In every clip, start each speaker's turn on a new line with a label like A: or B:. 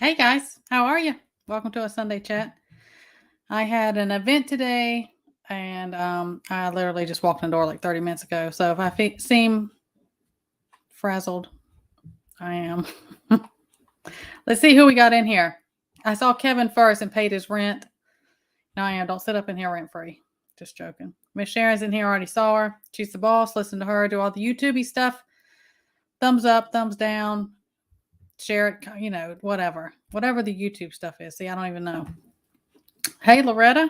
A: Hey guys, how are you? Welcome to a Sunday chat. I had an event today and I literally just walked in the door like 30 minutes ago. So if I seem frazzled, I am. Let's see who we got in here. I saw Kevin first and paid his rent. No, I am. Don't sit up in here rent free. Just joking. Miss Sharon's in here. Already saw her. She's the boss. Listen to her. Do all the YouTubey stuff. Thumbs up, thumbs down. Share it, whatever. Whatever the YouTube stuff is. See, I don't even know. Hey, Loretta.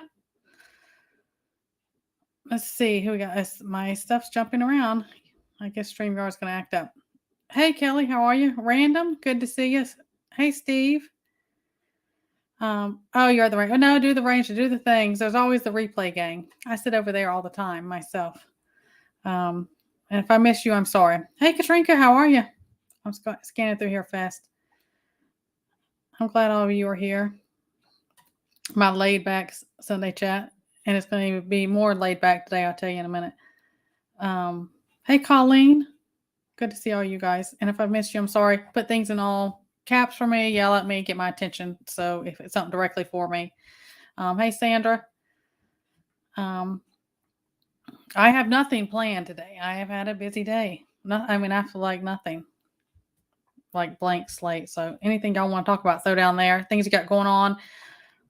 A: Let's see who we got. My stuff's jumping around. I guess StreamYard's going to act up. Hey, Kelly, how are you? Random, good to see you. Hey, Steve. Oh, you're at the range. Oh, no, do the range, do the things. There's always the replay gang. I sit over there all the time myself. And if I miss you, I'm sorry. Hey, Katrinka, how are you? I'm scanning through here fast. I'm glad all of you are here. My laid back Sunday chat. And it's going to be more laid back today. I'll tell you in a minute. Hey, Colleen. Good to see all you guys. And if I missed you, I'm sorry. Put things in all caps for me. Yell at me. Get my attention. So if it's something directly for me. Hey, Sandra. I have nothing planned today. I have had a busy day. I feel like nothing. Like blank slate. So anything y'all want to talk about, throw down there. Things you got going on.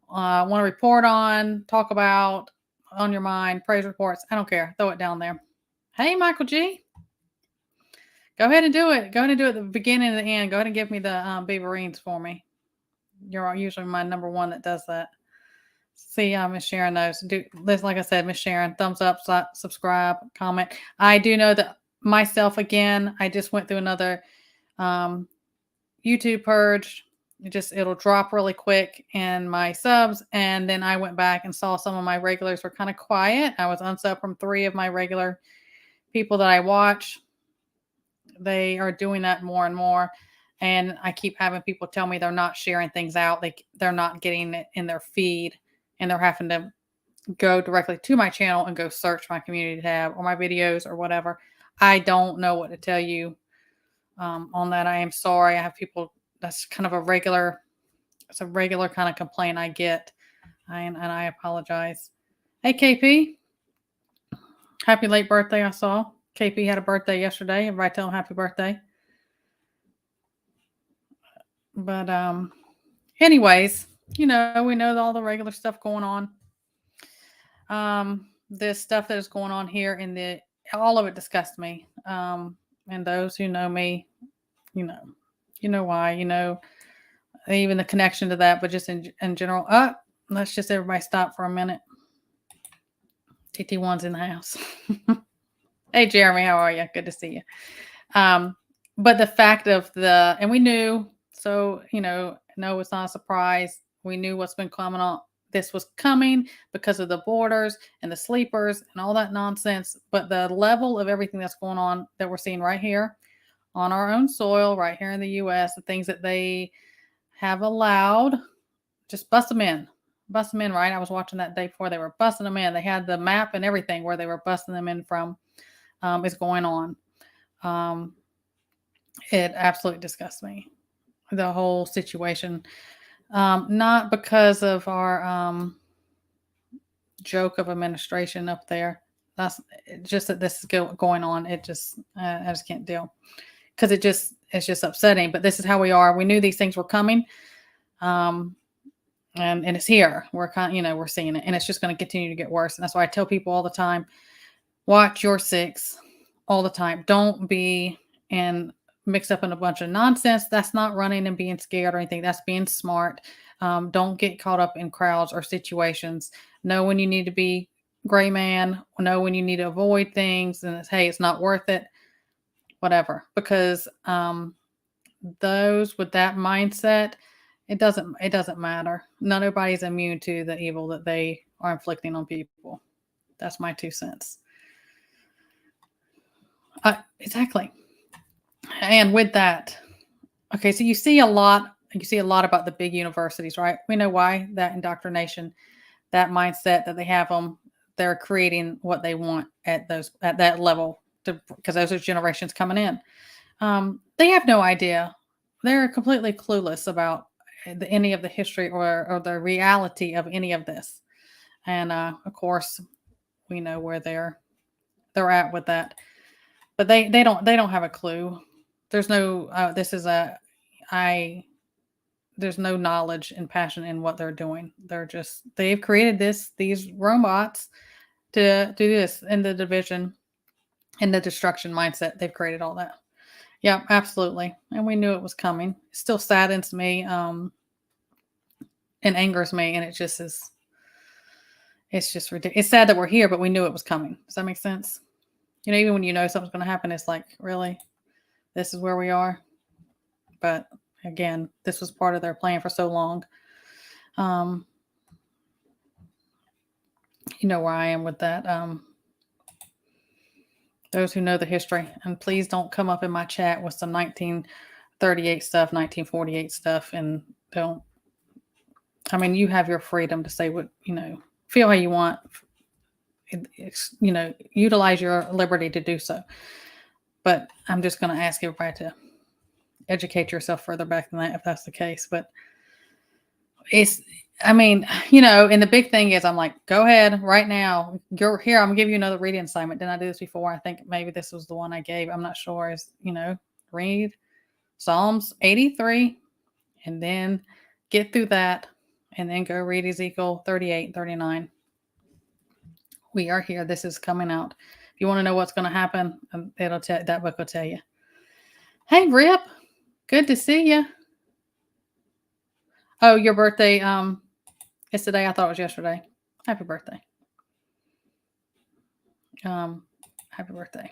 A: Want to report on, talk about, on your mind, praise reports. I don't care. Throw it down there. Hey, Michael G. Go ahead and do it. Go ahead and do it at the beginning and the end. Go ahead and give me the Beaverines for me. You're usually my number one that does that. See, Miss Sharon knows. Like I said, Miss Sharon, thumbs up, subscribe, comment. I do know that myself again. I just went through another YouTube purge. It'll drop really quick in my subs, and then I went back and saw some of my regulars were kind of quiet. I was unsub from 3 of my regular people that I watch. They are doing that more and more, and I keep having people tell me they're not sharing things out. They're not getting it in their feed, and they're having to go directly to my channel and go search my community tab or my videos or whatever. I don't know what to tell you on that. I am sorry. I have people. That's kind of it's a regular kind of complaint I get. And I apologize. Hey, KP. Happy late birthday, I saw. KP had a birthday yesterday. Everybody tell him happy birthday. But anyways, we know all the regular stuff going on. This stuff that is going on here all of it disgusts me. And those who know me, you know why, even the connection to that, but just in general. Let's just everybody stop for a minute. TT1's in the house. Hey, Jeremy, how are you? Good to see you. But the fact of and we knew, so, no, it's not a surprise. We knew what's been coming on. This was coming because of the borders and the sleepers and all that nonsense. But the level of everything that's going on that we're seeing right here on our own soil, right here in the U.S., the things that they have allowed, just bust them in, right? I was watching that day before they were busting them in. They had the map and everything where they were busting them in from is going on. It absolutely disgusts me, the whole situation. Not because of our joke of administration up there. That's just that this is going on. It just, I just can't deal because it's just upsetting. But this is how we are. We knew these things were coming. And it's here. We're we're seeing it, and it's just going to continue to get worse. And that's why I tell people all the time, watch your 6 all the time. Don't be mixed up in a bunch of nonsense. That's not running and being scared or anything. That's being smart. Don't get caught up in crowds or situations. Know when you need to be gray man. Know when you need to avoid things. And hey, it's not worth it. Whatever. Because those with that mindset, it doesn't matter. Nobody's immune to the evil that they are inflicting on people. That's my 2 cents. Exactly. And with that, okay, so you see a lot about the big universities, right? We know why. That indoctrination, that mindset that they have them, they're creating what they want at that level because those are generations coming in. They have no idea. They're completely clueless about any of the history or the reality of any of this. And of course, we know where they're at with that. But they don't have a clue. There's no this is a I there's no knowledge and passion in what they're doing. They've created these robots to do this in the division, in the destruction mindset. They've created all that. Yeah, absolutely. And we knew it was coming. It still saddens me, and angers me, and it's just ridiculous. It's sad that we're here, but we knew it was coming. Does that make sense? Even when you know something's going to happen, it's like, really, this is where we are. But again, this was part of their plan for so long. You know where I am with that. Those who know the history, and please don't come up in my chat with some 1938 stuff, 1948 stuff, and don't. I mean, you have your freedom to say what, feel how you want. Utilize your liberty to do so. But I'm just going to ask everybody to educate yourself further back than that if that's the case. But and the big thing is, I'm like, go ahead right now. You're here. I'm going to give you another reading assignment. Didn't I do this before? I think maybe this was the one I gave. I'm not sure. Read Psalms 83 and then get through that and then go read Ezekiel 38 and 39. We are here. This is coming out. If you want to know what's going to happen, that book will tell you. Hey, Rip. Good to see you. Oh, your birthday. It's today. I thought it was yesterday. Happy birthday. Happy birthday.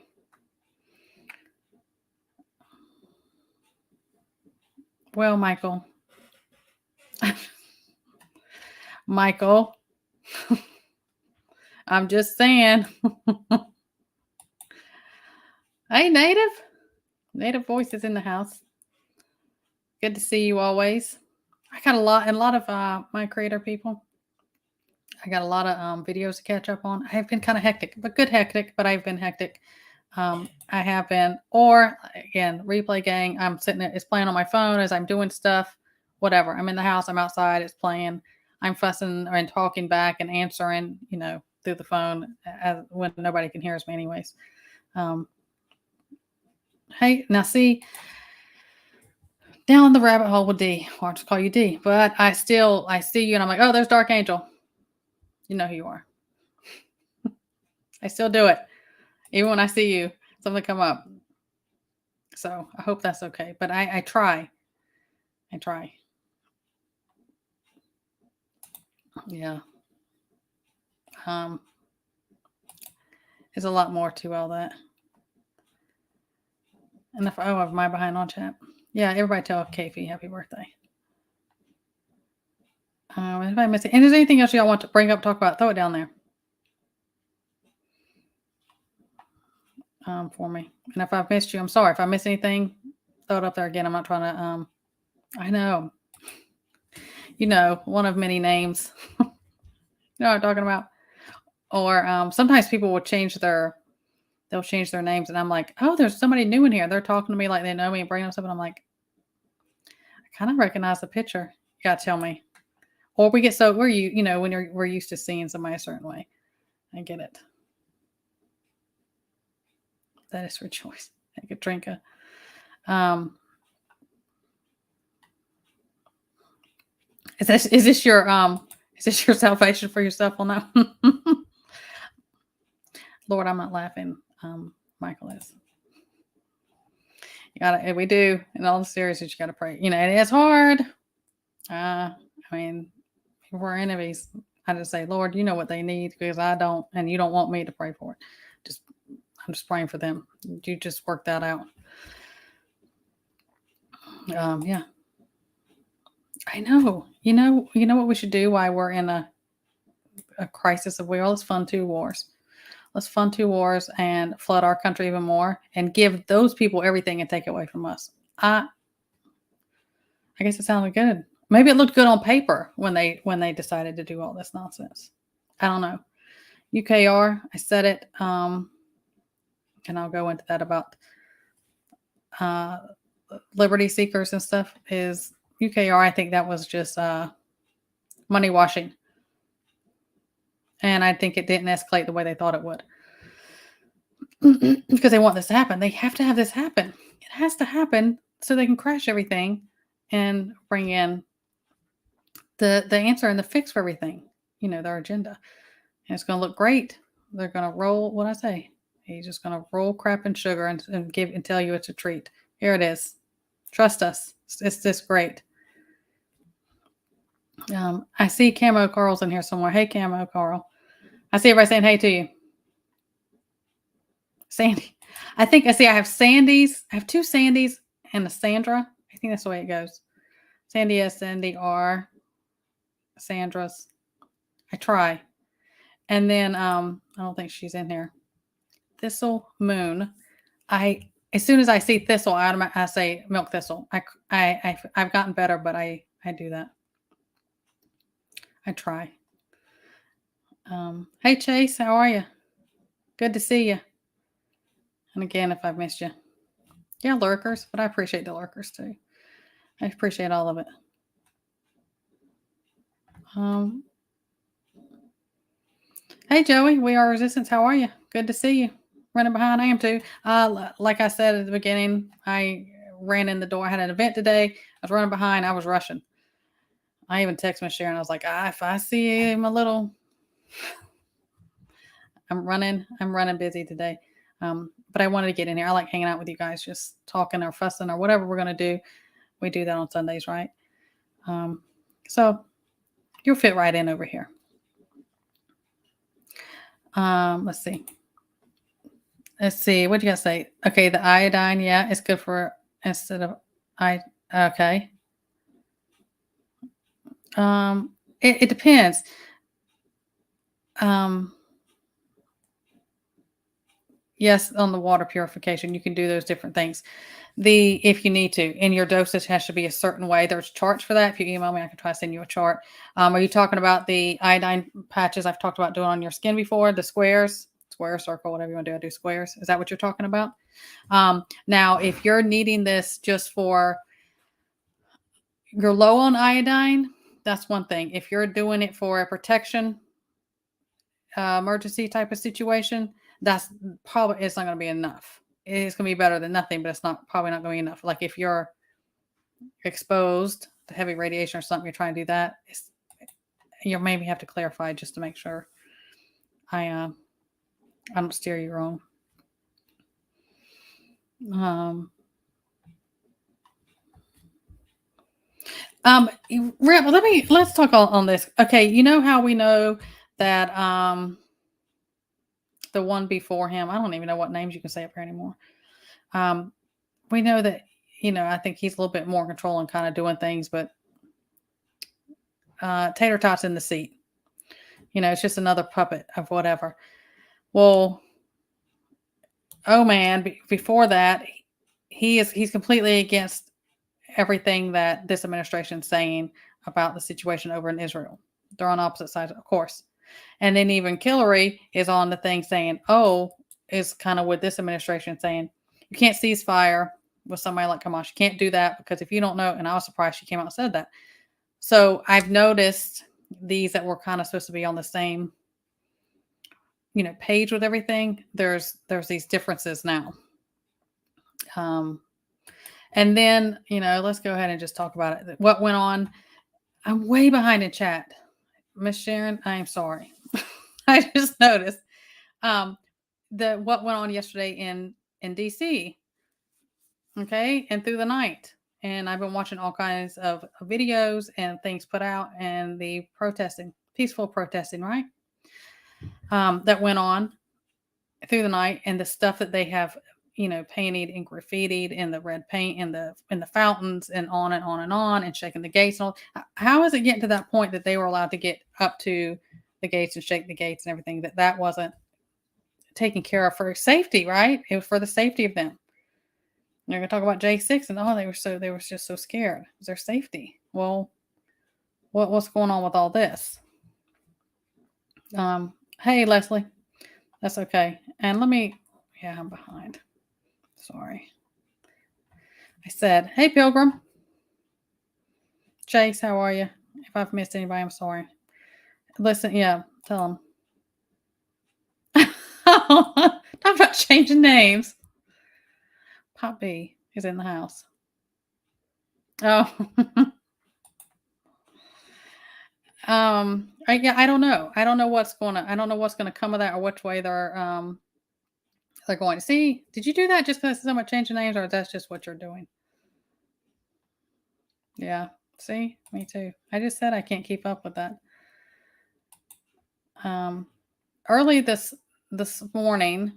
A: Well, Michael. Michael. I'm just saying. Hey, Native voices in the house. Good to see you always. I got a lot of my creator people. I got a lot of videos to catch up on. I have been kind of hectic, but good hectic, but I've been hectic. I have been, or again, replay gang. I'm sitting there, it's playing on my phone as I'm doing stuff, whatever. I'm in the house, I'm outside, it's playing. I'm fussing and talking back and answering, through the phone when nobody can hear me anyways. Hey, now see, down the rabbit hole with D. Or I'll just call you D. But I see you and I'm like, oh, there's Dark Angel. You know who you are. I still do it. Even when I see you, something come up. So I hope that's okay. But I try. Yeah. There's a lot more to all that. And am I behind on chat? Yeah, everybody tell Kafie happy birthday. If I miss it, and there's anything else y'all want to bring up, talk about, throw it down there. For me. And if I've missed you, I'm sorry. If I miss anything, throw it up there again. I'm not trying to, I know. One of many names. You know what I'm talking about? Or sometimes people will change their names and I'm like, oh, there's somebody new in here. They're talking to me like they know me and bringing up something. I'm like, I kind of recognize the picture. You gotta tell me. Or we get so we're when we're used to seeing somebody a certain way. I get it. That is rejoice. I could drink a Is this your salvation for yourself on that one? Lord, I'm not laughing. Michael is. We do in all the seriousness, you gotta pray. And it's hard. We're enemies. I just say, Lord, you know what they need because I don't, and you don't want me to pray for it. I'm just praying for them. You just work that out. Yeah. I know. You know what we should do while we're in a crisis of will? Let's fund 2 wars. Let's fund 2 wars and flood our country even more and give those people everything and take it away from us. I guess it sounded good. Maybe it looked good on paper when they decided to do all this nonsense. I don't know. UKR, I said it, and I'll go into that about liberty seekers and stuff, is UKR, I think that was just money washing. And I think it didn't escalate the way they thought it would. Because they want this to happen. They have to have this happen. It has to happen so they can crash everything and bring in the answer and the fix for everything. Their agenda. And it's going to look great. They're going to roll what I say. He's just going to roll crap and sugar and give and tell you it's a treat. Here it is. Trust us. It's this great. I see Camo Carl's in here somewhere. Hey, Camo Carl. I see everybody saying hey to you. Sandy. I have Sandy's. I have two Sandys and a Sandra. I think that's the way it goes. Sandy S, Sandy R, Sandra's. I try. And then I don't think she's in here. Thistle Moon. As soon as I see Thistle, I say Milk Thistle. I've gotten better, but I do that. I try. Hey Chase, how are you? Good to see you. And again, if I've missed you. Yeah, lurkers, but I appreciate the lurkers too. I appreciate all of it. Hey Joey, we are Resistance. How are you? Good to see you. Running behind, I am too. Like I said at the beginning, I ran in the door. I had an event today. I was running behind. I was rushing. I even texted Miss Sharon. I was like, if I see him a little, I'm running busy today. But I wanted to get in here. I like hanging out with you guys, just talking or fussing or whatever we're going to do. We do that on Sundays, right? So you'll fit right in over here. Let's see. What do you guys say? Okay, the iodine, yeah, it's good for instead of okay. It depends. Yes, on the water purification, you can do those different things. If you need to, and your dosage has to be a certain way. There's charts for that. If you email me, I can try to send you a chart. Are you talking about the iodine patches I've talked about doing on your skin before? The squares, square, circle, whatever you want to do. I do squares. Is that what you're talking about? Now, if you're needing this just for you're low on iodine, that's one thing. If you're doing it for a protection emergency type of situation, that's probably it's not going to be enough. It's going to be better than nothing, but it's probably not going to be enough. Like if you're exposed to heavy radiation or something, you're trying to do that. You maybe have to clarify just to make sure I don't steer you wrong. Let's talk on this. Okay, you know how we know that the one before him, I don't even know what names you can say up here anymore. We know that, I think he's a little bit more in control and kind of doing things, but Tater Tot's in the seat. It's just another puppet of whatever. Well, oh man, before that, he's completely against everything that this administration is saying about the situation over in Israel. They're on opposite sides, of course. And then even Hillary is on the thing saying, is kind of with this administration saying, you can't cease fire with somebody like Hamas. You can't do that because if you don't know, and I was surprised she came out and said that. So I've noticed these that were kind of supposed to be on the same, page with everything. There's these differences now. And then, let's go ahead and just talk about it. What went on? I'm way behind in chat. Miss Sharon, I am sorry. I just noticed what went on yesterday in DC. Okay, and through the night. And I've been watching all kinds of videos and things put out and the protesting, peaceful protesting, right? That went on through the night and the stuff that they have, painted and graffitied in the red paint in the fountains and on and on and on and shaking the gates and all. How is it getting to that point that they were allowed to get up to the gates and shake the gates and everything that wasn't taken care of for safety, right? It was for the safety of them. They're going to talk about J6 and they were just so scared. It was their safety. Well, what's going on with all this? Hey, Leslie. That's okay. And I'm behind. Sorry. I said, hey, Pilgrim. Chase, how are you? If I've missed anybody, I'm sorry. Listen, yeah, tell them. Talk about changing names. Pop B is in the house. Oh, yeah, I don't know. I don't know I don't know what's gonna come of that or which way they're going to see. Did you do that just because someone changing names, or that's just what you're doing? Yeah. See, me too. I just said I can't keep up with that. Um, early this morning,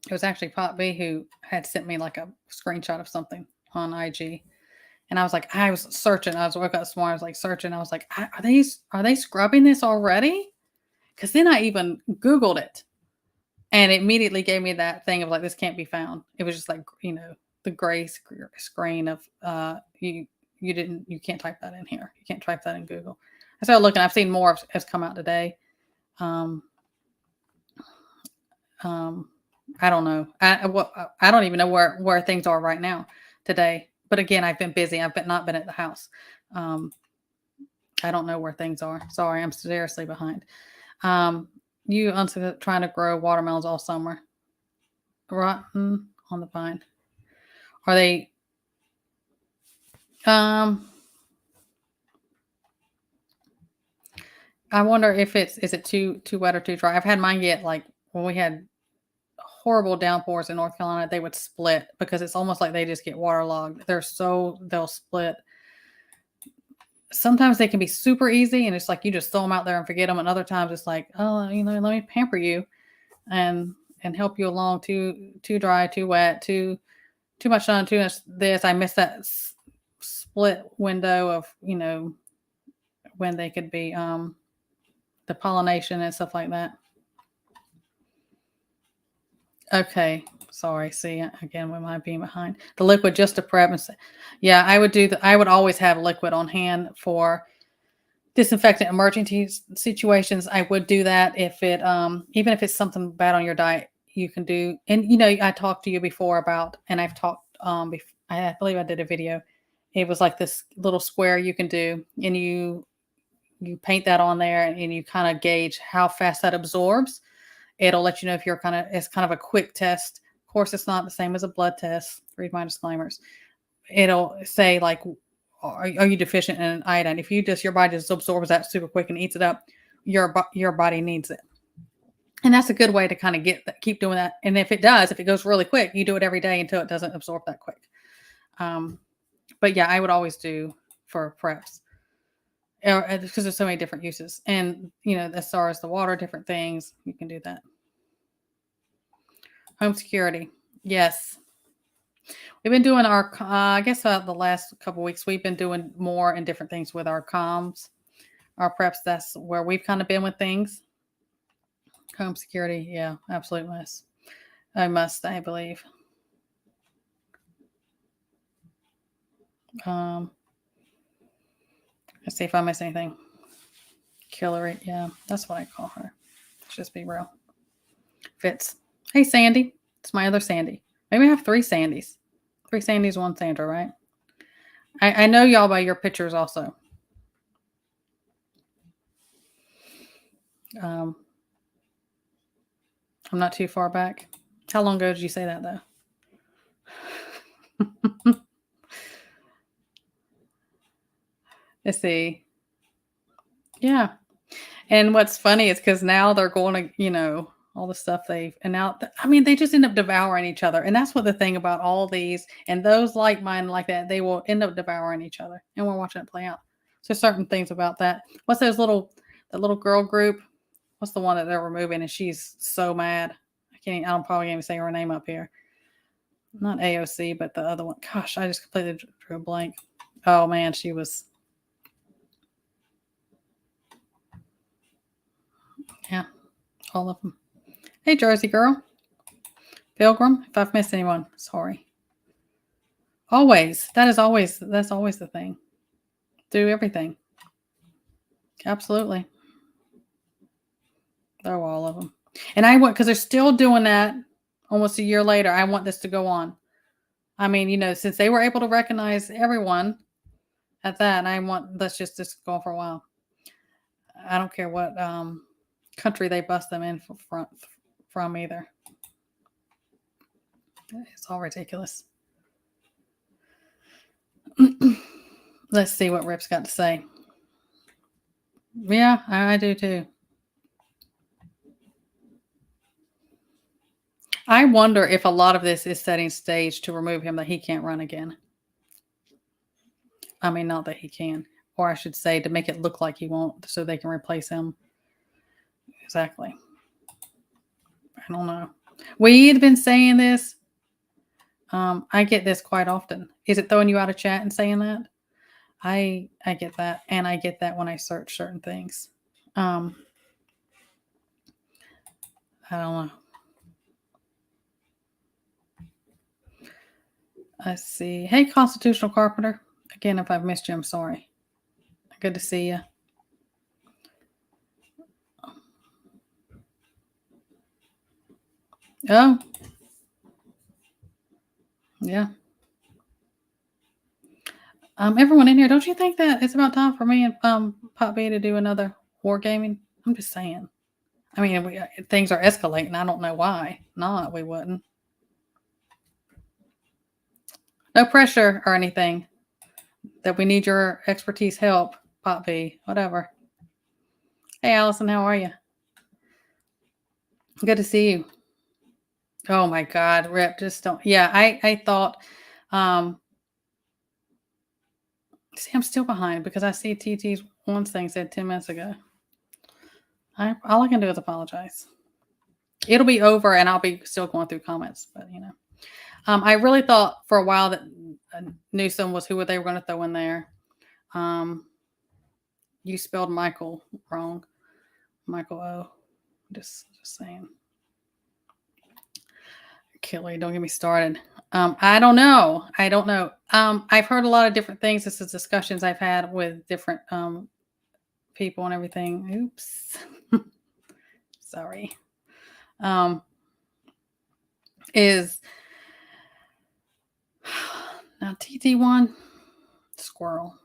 A: it was actually Pop B who had sent me like a screenshot of something on IG. And I was searching. I was woke up this morning. I was like searching. I was like, are they scrubbing this already? Because then I even Googled it, and it immediately gave me that thing of like, this can't be found. It was just like, the gray screen of you can't type that in here. You can't type that in Google. I started looking. I've seen more has come out today. Um, I don't know. I don't even know where things are right now today. But again, I've been busy. Not been at the house. I don't know where things are. Sorry, I'm seriously behind. You trying to grow watermelons all summer. Rotten on the vine. Are they? I wonder if is it too wet or too dry. I've had mine get like when we had horrible downpours in North Carolina, they would split because it's almost like they just get waterlogged. They'll split. Sometimes they can be super easy and it's like you just throw them out there and forget them. And other times it's like, oh, let me pamper you and help you along. Too dry, too wet, too much sun, too much this. I miss that split window of, when they could be the pollination and stuff like that. Okay. Sorry. See, again, we might be behind. The liquid just to prep. Yeah, I would always have liquid on hand for disinfectant emergency situations. I would do that if it, even if it's something bad on your diet, you can do. And, I talked to you before about, and I've talked, I believe I did a video. It was like this little square you can do, and you paint that on there and you kind of gauge how fast that absorbs. It'll let you know if it's kind of a quick test. Of course, it's not the same as a blood test. Read my disclaimers. It'll say like, are you deficient in iodine? If your body just absorbs that super quick and eats it up, your body needs it. And that's a good way to kind of keep doing that. And if it goes really quick, you do it every day until it doesn't absorb that quick. But yeah, I would always do for preps. Because there's so many different uses, and as far as the water, different things, you can do that. Home security, yes, we've been doing our. I guess the last couple weeks we've been doing more and different things with our comms, our preps. That's where we've kind of been with things. Home security, yeah, absolutely must. I believe. Let's see if I miss anything. Killery, yeah, that's what I call her. Let's just be real. Fitz. Hey, Sandy. It's my other Sandy. Maybe I have 3 Sandys. 3 Sandys, 1 Sandra, right? I know y'all by your pictures also. I'm not too far back. How long ago did you say that, though? Let's see. Yeah. And what's funny is because now they're going to, all the stuff they just end up devouring each other. And that's what the thing about all these and those like mine like that, they will end up devouring each other. And we're watching it play out. So certain things about that. What's that little girl group? What's the one that they're removing? And she's so mad. I probably can't even say her name up here. Not AOC, but the other one. Gosh, I just completely drew a blank. Oh man, she was. Yeah, all of them. Hey, Jersey girl. Pilgrim, if I've missed anyone, sorry. Always. That's always the thing. Do everything. Absolutely. Throw all of them. And I want, because they're still doing that almost a year later. I want this to go on. I mean, since they were able to recognize everyone at that. I want let's just go on for a while. I don't care what country they bust them in from either. It's all ridiculous. Let's see what Rip's got to say. Yeah, I do too. I wonder if a lot of this is setting stage to remove him, that he can't run again. I mean, not that he can, or I should say, to make it look like he won't, so they can replace him. Exactly. I don't know. We had been saying this. I get this quite often. Is it throwing you out of chat and saying that? I get that, and I get that when I search certain things. I don't know. Let's see. Hey, Constitutional Carpenter. Again, if I've missed you, I'm sorry. Good to see you. Oh. Yeah. Everyone in here, don't you think that it's about time for me and Pop B to do another wargaming? I'm just saying. I mean, things are escalating. I don't know why not. We wouldn't. No pressure or anything. That we need your expertise, help, Pop B, whatever. Hey, Allison, how are you? Good to see you. Oh my God, Rip, just don't. Yeah, I thought. See, I'm still behind because I see TT's one thing said 10 minutes ago. All I can do is apologize. It'll be over and I'll be still going through comments, but you know. I really thought for a while that Newsom was who they were going to throw in there. You spelled Michael wrong. Michael O. Just saying. Kelly, don't get me started. I don't know. I've heard a lot of different things. This is discussions I've had with different people and everything. Oops. Sorry. Is now TT1 squirrel.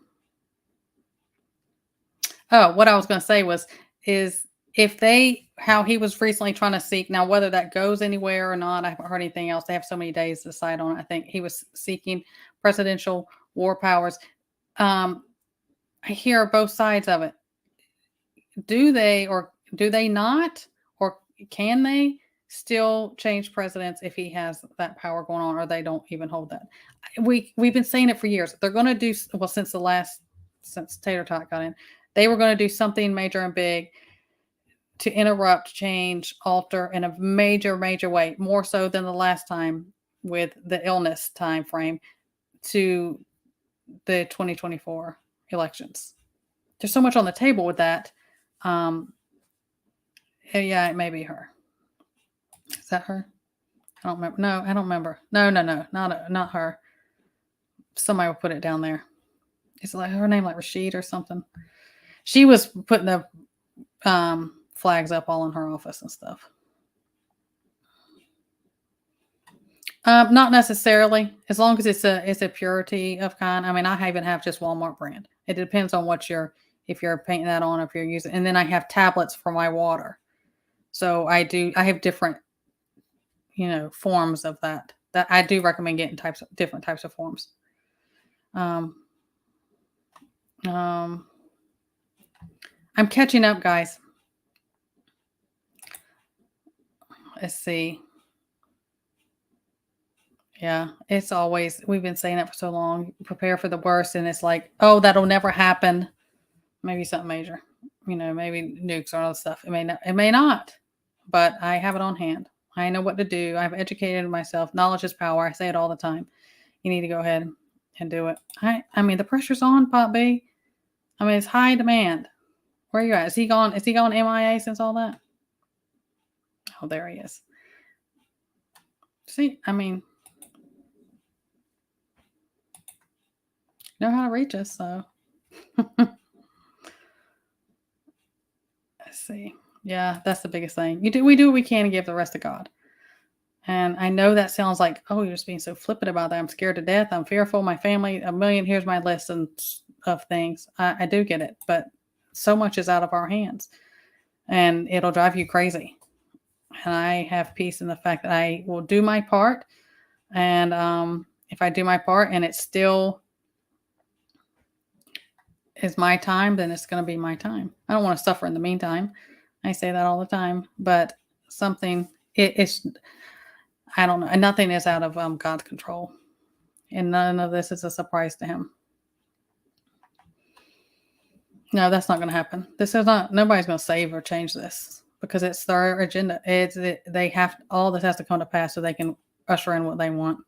A: Oh, what I was going to say is if how he was recently trying to seek, now whether that goes anywhere or not, I haven't heard anything else. They have so many days to decide on it. I think he was seeking presidential war powers. I hear both sides of it. Do they or do they not? Or can they still change presidents if he has that power going on, or they don't even hold that? We've been saying it for years. They're going to do, well, since Tater Tot got in, they were going to do something major and big to interrupt, change, alter in a major, major way, more so than the last time with the illness time frame to the 2024 elections. There's so much on the table with that. Yeah, it may be her. Is that her? I don't remember. No, I don't remember. No, not her. Somebody will put it down there. Is it like her name, like Rashid or something? She was putting the flags up all in her office and stuff. Not necessarily, as long as it's a purity of kind. I mean, I even have just Walmart brand. It depends on what if you're painting that on, if you're using, and then I have tablets for my water. So I have different, forms of that I do recommend getting different types of forms. I'm catching up, guys. Let's see. Yeah, it's always, we've been saying it for so long, prepare for the worst. And it's like, oh, that'll never happen. Maybe something major, maybe nukes or all that stuff. It may not, but I have it on hand. I know what to do. I've educated myself. Knowledge is power. I say it all the time. You need to go ahead and do it. I mean, the pressure's on, Pop B. I mean, it's high demand. Where are you at? Is he gone MIA since all that? Oh, there he is. See, I mean, know how to reach us, so. Let's see. Yeah, that's the biggest thing. We do what we can to give the rest to God. And I know that sounds like, oh, you're just being so flippant about that. I'm scared to death. I'm fearful. My family, 1 million. Here's my list, and of things. I do get it, but so much is out of our hands, and it'll drive you crazy. And I have peace in the fact that I will do my part. And if I do my part and it still is my time, then it's going to be my time. I don't want to suffer in the meantime. I say that all the time, but it's, I don't know. Nothing is out of God's control, and none of this is a surprise to him. No, that's not going to happen. Nobody's going to save or change this because it's their agenda. All this has to come to pass so they can usher in what they want.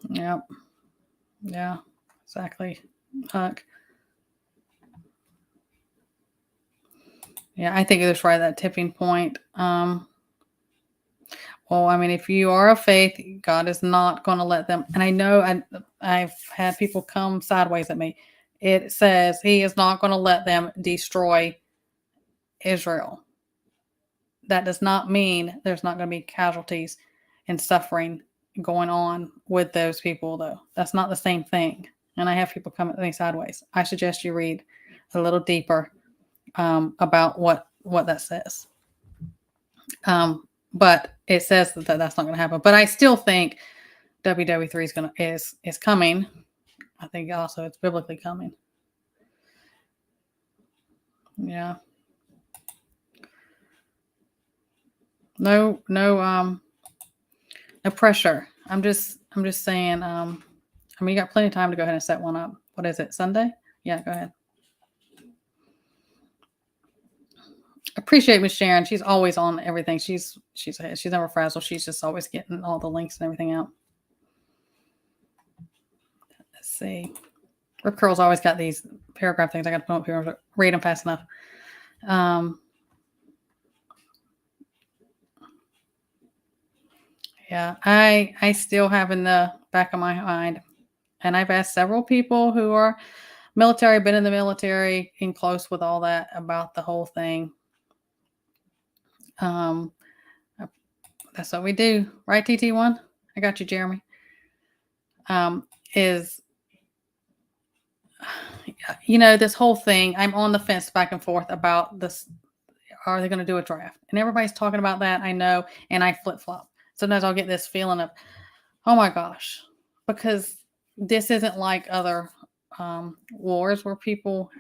A: Yep. Yeah, exactly. Huck. Yeah, I think it's right at that tipping point. Well, I mean, if you are of faith, God is not going to let them. And I know I've had people come sideways at me. It says he is not going to let them destroy Israel. That does not mean there's not going to be casualties and suffering going on with those people, though. That's not the same thing. And I have people come at me sideways. I suggest you read a little deeper about what that says. But it says that that's not going to happen. But I still think WW3 is coming. I think also it's biblically coming. Yeah. No pressure. I'm just saying. I mean, you got plenty of time to go ahead and set one up. What is it? Sunday? Yeah, go ahead. Appreciate Miss Sharon. She's always on everything. She's never frazzled. She's just always getting all the links and everything out. Let's see. Rip Curl's always got these paragraph things. I got to put up here. Read them fast enough. Yeah, I still have in the back of my mind, and I've asked several people who are military, been in the military, in close with all that about the whole thing. That's what we do, right? TT1, I got you, Jeremy. Is this whole thing? I'm on the fence back and forth about this. Are they going to do a draft? And everybody's talking about that. I know, and I flip flop. Sometimes I'll get this feeling of, oh my gosh, because this isn't like other wars where people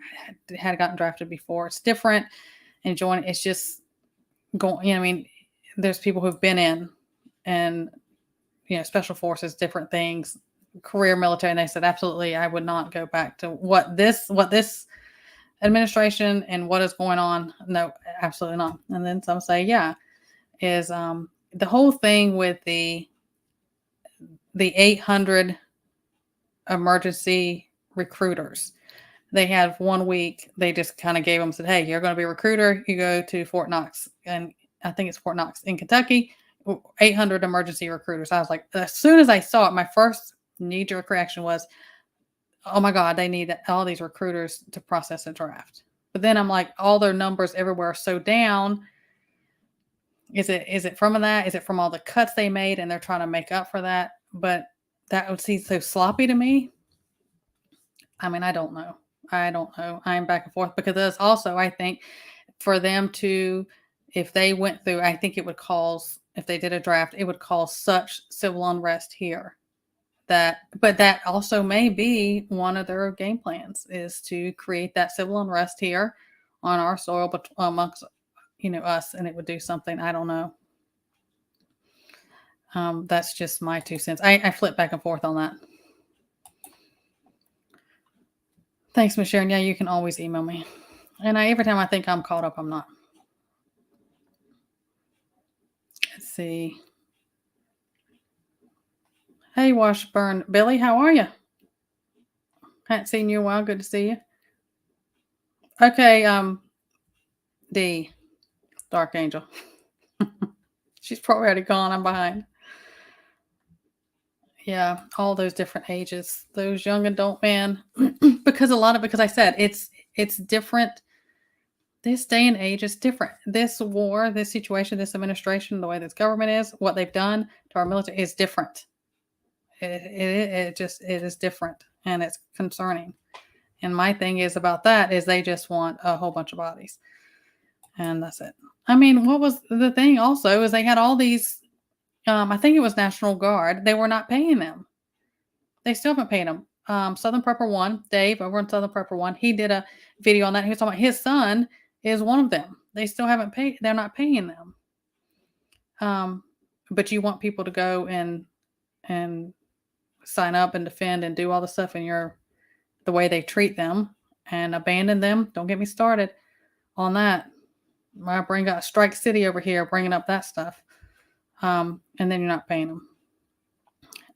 A: had gotten drafted before. It's different. And it's just going, I mean, there's people who've been in and, special forces, different things, career military. And they said, absolutely, I would not go back to what this administration and what is going on. No, absolutely not. And then some say, yeah, is the whole thing with the 800 emergency recruiters. They had 1 week. They just kind of gave them, said, hey, you're going to be a recruiter. You go to Fort Knox. And I think it's Fort Knox in Kentucky, 800 emergency recruiters. I was like, as soon as I saw it, my first knee-jerk reaction was, oh my God, they need all these recruiters to process a draft. But then I'm like, all their numbers everywhere are so down. Is it from that? Is it from all the cuts they made and they're trying to make up for that? But that would seem so sloppy to me. I mean, I don't know. I'm back and forth because there's also, I think, for them to, if they went through, I think it would cause, if they did a draft, it would cause such civil unrest here but that also may be one of their game plans, is to create that civil unrest here on our soil, but amongst, us, and it would do something. I don't know. That's just my 2 cents. I flip back and forth on that. Thanks, Miss Sharon. Yeah, you can always email me. And every time I think I'm caught up, I'm not. Let's see. Hey, Washburn. Billy, how are you? Hadn't seen you in a while. Good to see you. Okay, D. Dark Angel. She's probably already gone. I'm behind. Yeah, all those different ages, those young adult men, because I said it's different. This day and age is different. This war, this situation, this administration, the way this government is, what they've done to our military is different. It is different, and it's concerning. And my thing is about that is they just want a whole bunch of bodies, and that's it. I mean, what was the thing also is they had all these, I think it was National Guard. They were not paying them. They still haven't paid them. Southern Prepper One, Dave over in Southern Prepper One, he did a video on that. He was talking about his son is one of them. They still haven't paid. They're not paying them. But you want people to go and sign up and defend and do all the stuff in the way they treat them and abandon them. Don't get me started on that. I bring up Strike City over here, bringing up that stuff. And then you're not paying them.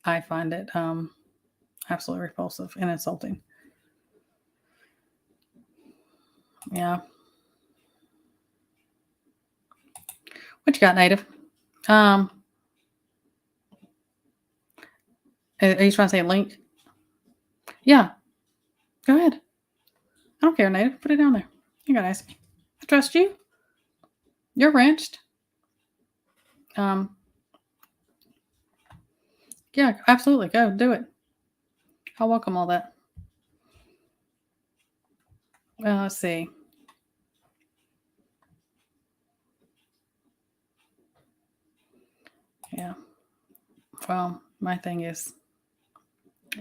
A: I find it absolutely repulsive and insulting. Yeah. What you got, Native? Are you trying to say link? Yeah. Go ahead. I don't care, Native. Put it down there. You gotta ask me. I trust you. You're wrenched. Yeah, absolutely. Go do it. I'll welcome all that. Well, let's see. Yeah. Well, my thing is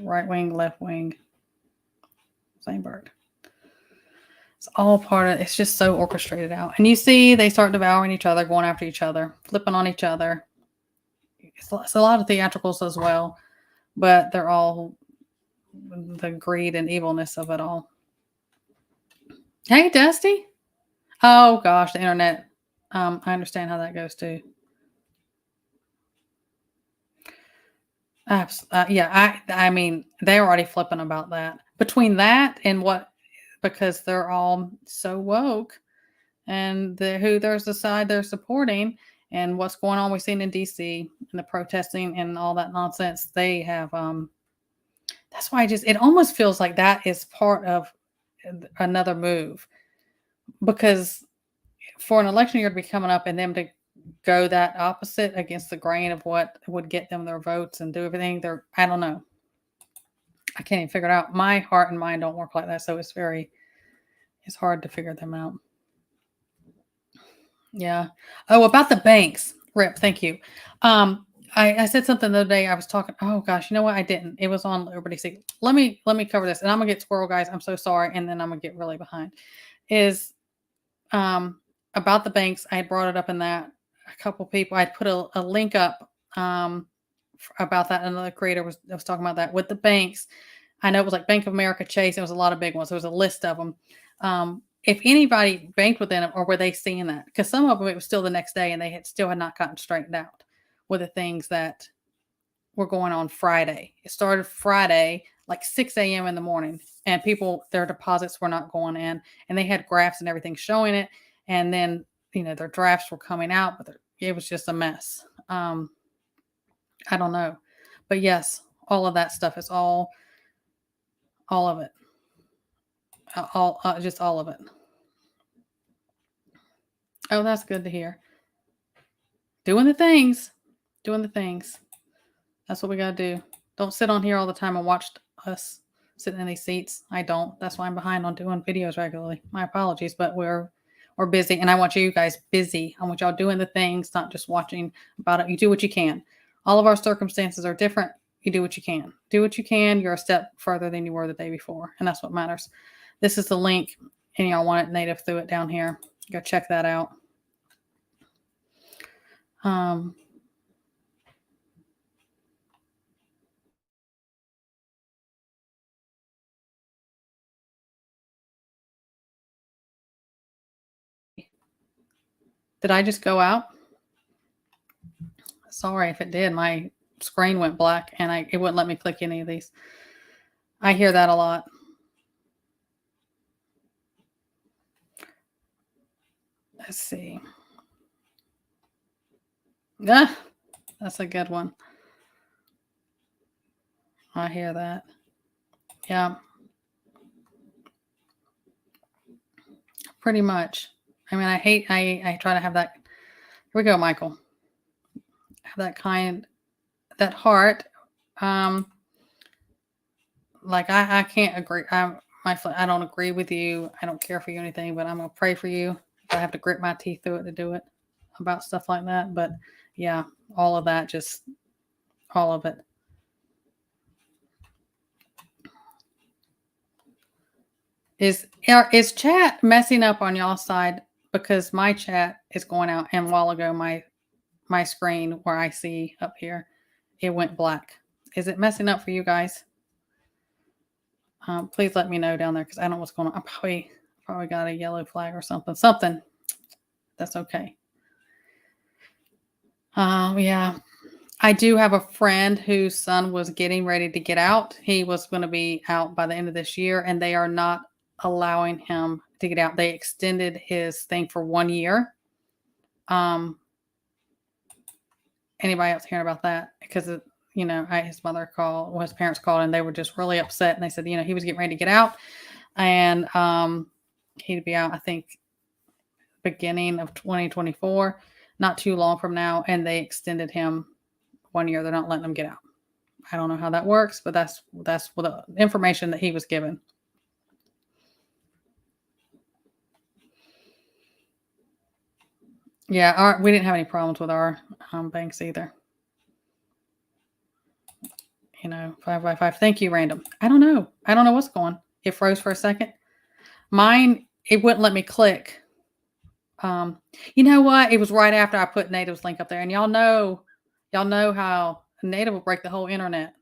A: right wing, left wing, same bird. It's all part of it's just so orchestrated out. And you see they start devouring each other, going after each other, flipping on each other. It's a lot of theatricals as well, but they're all the greed and evilness of it all. Hey, Dusty. Oh gosh, the internet. I understand how that goes too. Yeah, I mean, they're already flipping about that. Between that and because they're all so woke, and there's the side they're supporting, and what's going on we've seen in DC and the protesting and all that nonsense. They have that's why it almost feels like that is part of another move, because for an election year to be coming up and them to go that opposite against the grain of what would get them their votes and do everything, I don't know. I can't even figure it out. My heart and mind don't work like that, so it's hard to figure them out. Yeah. Oh, about the banks. Rip, thank you. I said something the other day. I was talking. Oh gosh, you know what? I didn't. It was on Liberty City. Let me cover this, and I'm gonna get squirrel, guys. I'm so sorry, and then I'm gonna get really behind. Is about the banks. I had brought it up in that a couple people. I put a link up about that. Another creator was talking about that with the banks. I know it was like Bank of America, Chase. There was a lot of big ones. There was a list of them. If anybody banked within them, or were they seeing that? Because some of them, it was still the next day, and they still had not gotten straightened out with the things that were going on Friday. It started Friday, like 6 a.m. in the morning, and their deposits were not going in, and they had graphs and everything showing it. And then, their drafts were coming out, but it was just a mess. I don't know. But yes, all of that stuff is all of it. Just all of it. Oh, that's good to hear. Doing the things. That's what we got to do. Don't sit on here all the time and watch us sitting in these seats. I don't. That's why I'm behind on doing videos regularly. My apologies, but we're busy, and I want you guys busy. I want y'all doing the things, not just watching about it. You do what you can. All of our circumstances are different. You do what you can. Do what you can. You're a step further than you were the day before, and that's what matters. This is the link, and y'all want it, Native threw it down here. Go check that out. Did I just go out? Sorry if it did. My screen went black, and it wouldn't let me click any of these. I hear that a lot. Let's see. Yeah, that's a good one. I hear that. Yeah. Pretty much. I mean, I try to have that. Here we go, Michael. Have that heart Um, like I can't agree. I don't agree with you. I don't care for you or anything, but I'm gonna pray for you. If I have to grit my teeth through it to do it about stuff like that. But yeah, all of that, just all of it. Is chat messing up on y'all side? Because my chat is going out, and a while ago my screen where I see up here, it went black. Is it messing up for you guys? Please let me know down there because I don't know what's going on. I probably got a yellow flag or something. Something. That's okay. Yeah. I do have a friend whose son was getting ready to get out. He was going to be out by the end of this year, and they are not allowing him to get out. They extended his thing for 1 year. Anybody else hearing about that? Because his his parents called, and they were just really upset. And they said, he was getting ready to get out, and he'd be out, I think, beginning of 2024, not too long from now, and they extended him 1 year. They're not letting him get out. I don't know how that works, but that's what the information that he was given. Yeah, we didn't have any problems with our banks either. 5x5. Thank you, random. I don't know what's going on. It froze for a second. Mine, it wouldn't let me click. You know what? It was right after I put Native's link up there, and y'all know how Native will break the whole internet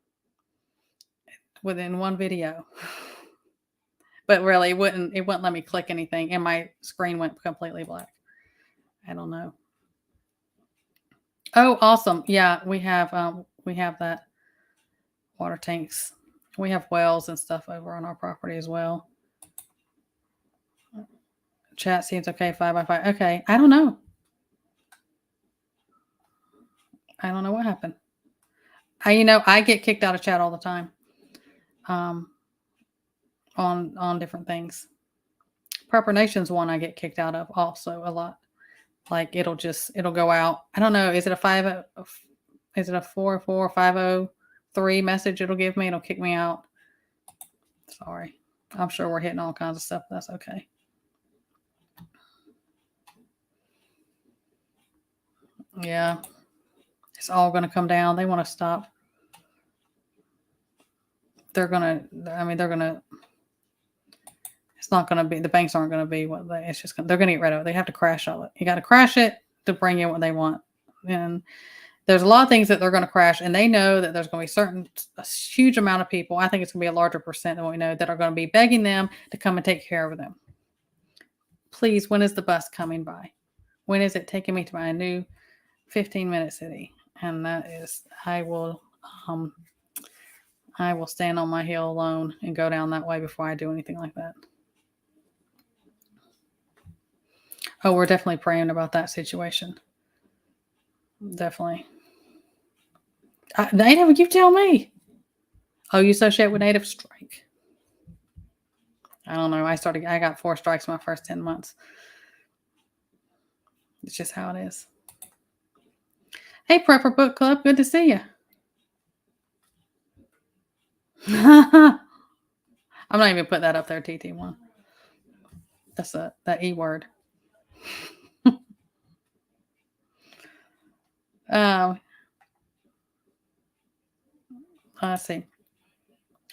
A: within one video. But really, it wouldn't let me click anything, and my screen went completely black. I don't know. Oh, awesome! Yeah, we have that water tanks. We have wells and stuff over on our property as well. Chat seems okay. 5x5. Okay, I don't know. I don't know what happened. I get kicked out of chat all the time. On different things. Prepper Nation's one I get kicked out of also a lot. Like it'll go out. I don't know. Is it a 44503 message it'll give me? It'll kick me out. Sorry. I'm sure we're hitting all kinds of stuff. That's okay. Yeah. It's all going to come down. They want to stop. It's not going to be, the banks aren't going to be what they're going to get rid of it. They have to crash all it. You got to crash it to bring in what they want. And there's a lot of things that they're going to crash, and they know that there's going to be a huge amount of people. I think it's going to be a larger percent than what we know that are going to be begging them to come and take care of them. Please, when is the bus coming by? When is it taking me to my new 15-minute city? And that is, I will stand on my hill alone and go down that way before I do anything like that. Oh, we're definitely praying about that situation. Definitely. Native, you tell me. Oh, you associate with Native? Strike. I don't know. I got 4 strikes my first 10 months. It's just how it is. Hey, Prepper Book Club. Good to see you. I'm not even putting that up there, TT1. That's that E word. Let's see.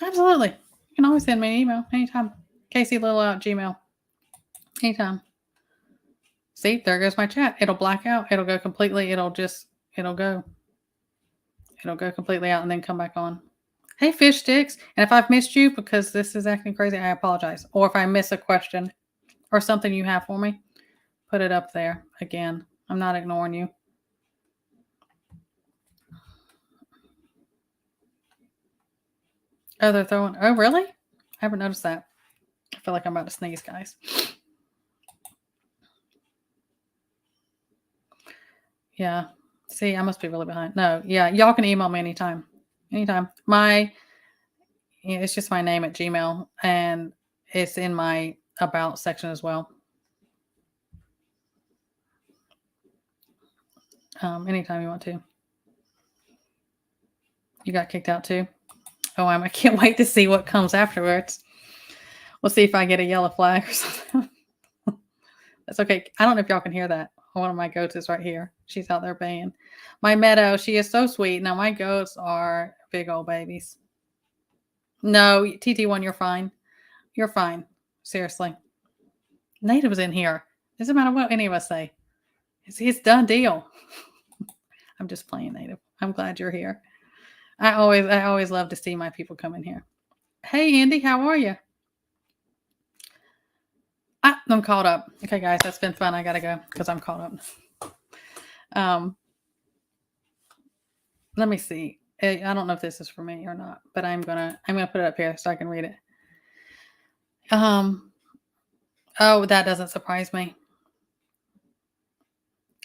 A: Absolutely. You can always send me an email anytime. KCLittle@gmail. Anytime. See, there goes my chat. It'll black out. It'll go completely. It'll go completely out and then come back on. Hey, Fish Sticks. And if I've missed you because this is acting crazy, I apologize. Or if I miss a question or something you have for me, put it up there. Again, I'm not ignoring you. Oh, they're throwing. Oh, really? I haven't noticed that. I feel like I'm about to sneeze, guys. Yeah. See, I must be really behind. No, yeah, y'all can email me anytime. Anytime. It's just my name at Gmail, and it's in my about section as well. Anytime you want to. You got kicked out too? Oh, I can't wait to see what comes afterwards. We'll see if I get a yellow flag or something. That's okay. I don't know if y'all can hear that. One of my goats is right here. She's out there baying. My meadow, she is so sweet. Now, my goats are big old babies. No, TT1, you're fine. You're fine. Seriously. Native's in here. Doesn't matter what any of us say. It's done deal. I'm just playing, Native. I'm glad you're here. I always love to see my people come in here. Hey, Andy, how are you? I'm caught up. Okay, guys, that's been fun. I gotta go because I'm caught up. Let me see. I don't know if this is for me or not, but I'm gonna put it up here so I can read it. Oh, that doesn't surprise me.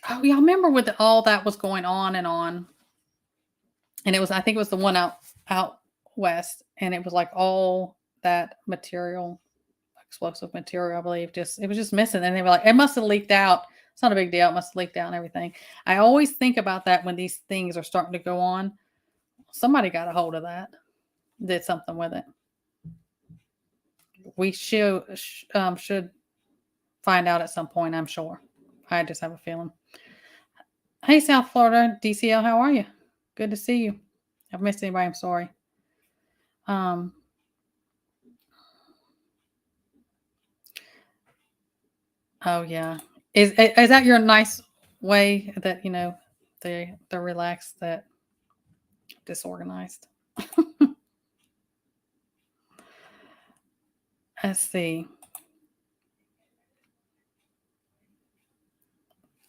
A: Oh, yeah, I remember with all that was going on, and it was, I think it was the one out west, and it was like all that material, explosive material, I believe, it was just missing, and they were like, it must have leaked out. It's not a big deal. It must have leaked out and everything. I always think about that when these things are starting to go on. Somebody got a hold of that, did something with it. We should find out at some point, I'm sure. I just have a feeling. Hey, South Florida, DCL, how are you? Good to see you. If I've missed anybody, I'm sorry. Oh yeah. Is that your nice way that they're relaxed, that disorganized? Let's see.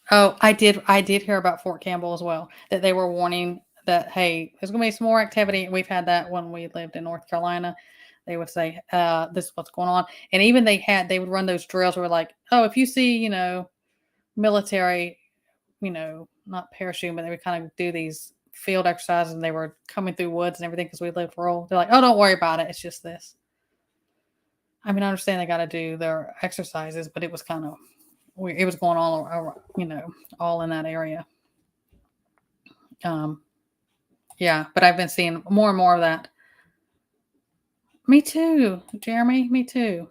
A: Oh, I did hear about Fort Campbell as well, that they were warning that, hey, there's going to be some more activity. We've had that when we lived in North Carolina. They would say, this is what's going on. And even they would run those drills where like, oh, if you see, military, not parachuting, but they would kind of do these field exercises, and they were coming through woods and everything because we lived rural. They're like, oh, don't worry about it. It's just this. I mean, I understand they got to do their exercises, but it was kind of, it was going all, all in that area. Yeah, but I've been seeing more and more of that. Me too, Jeremy. Me too.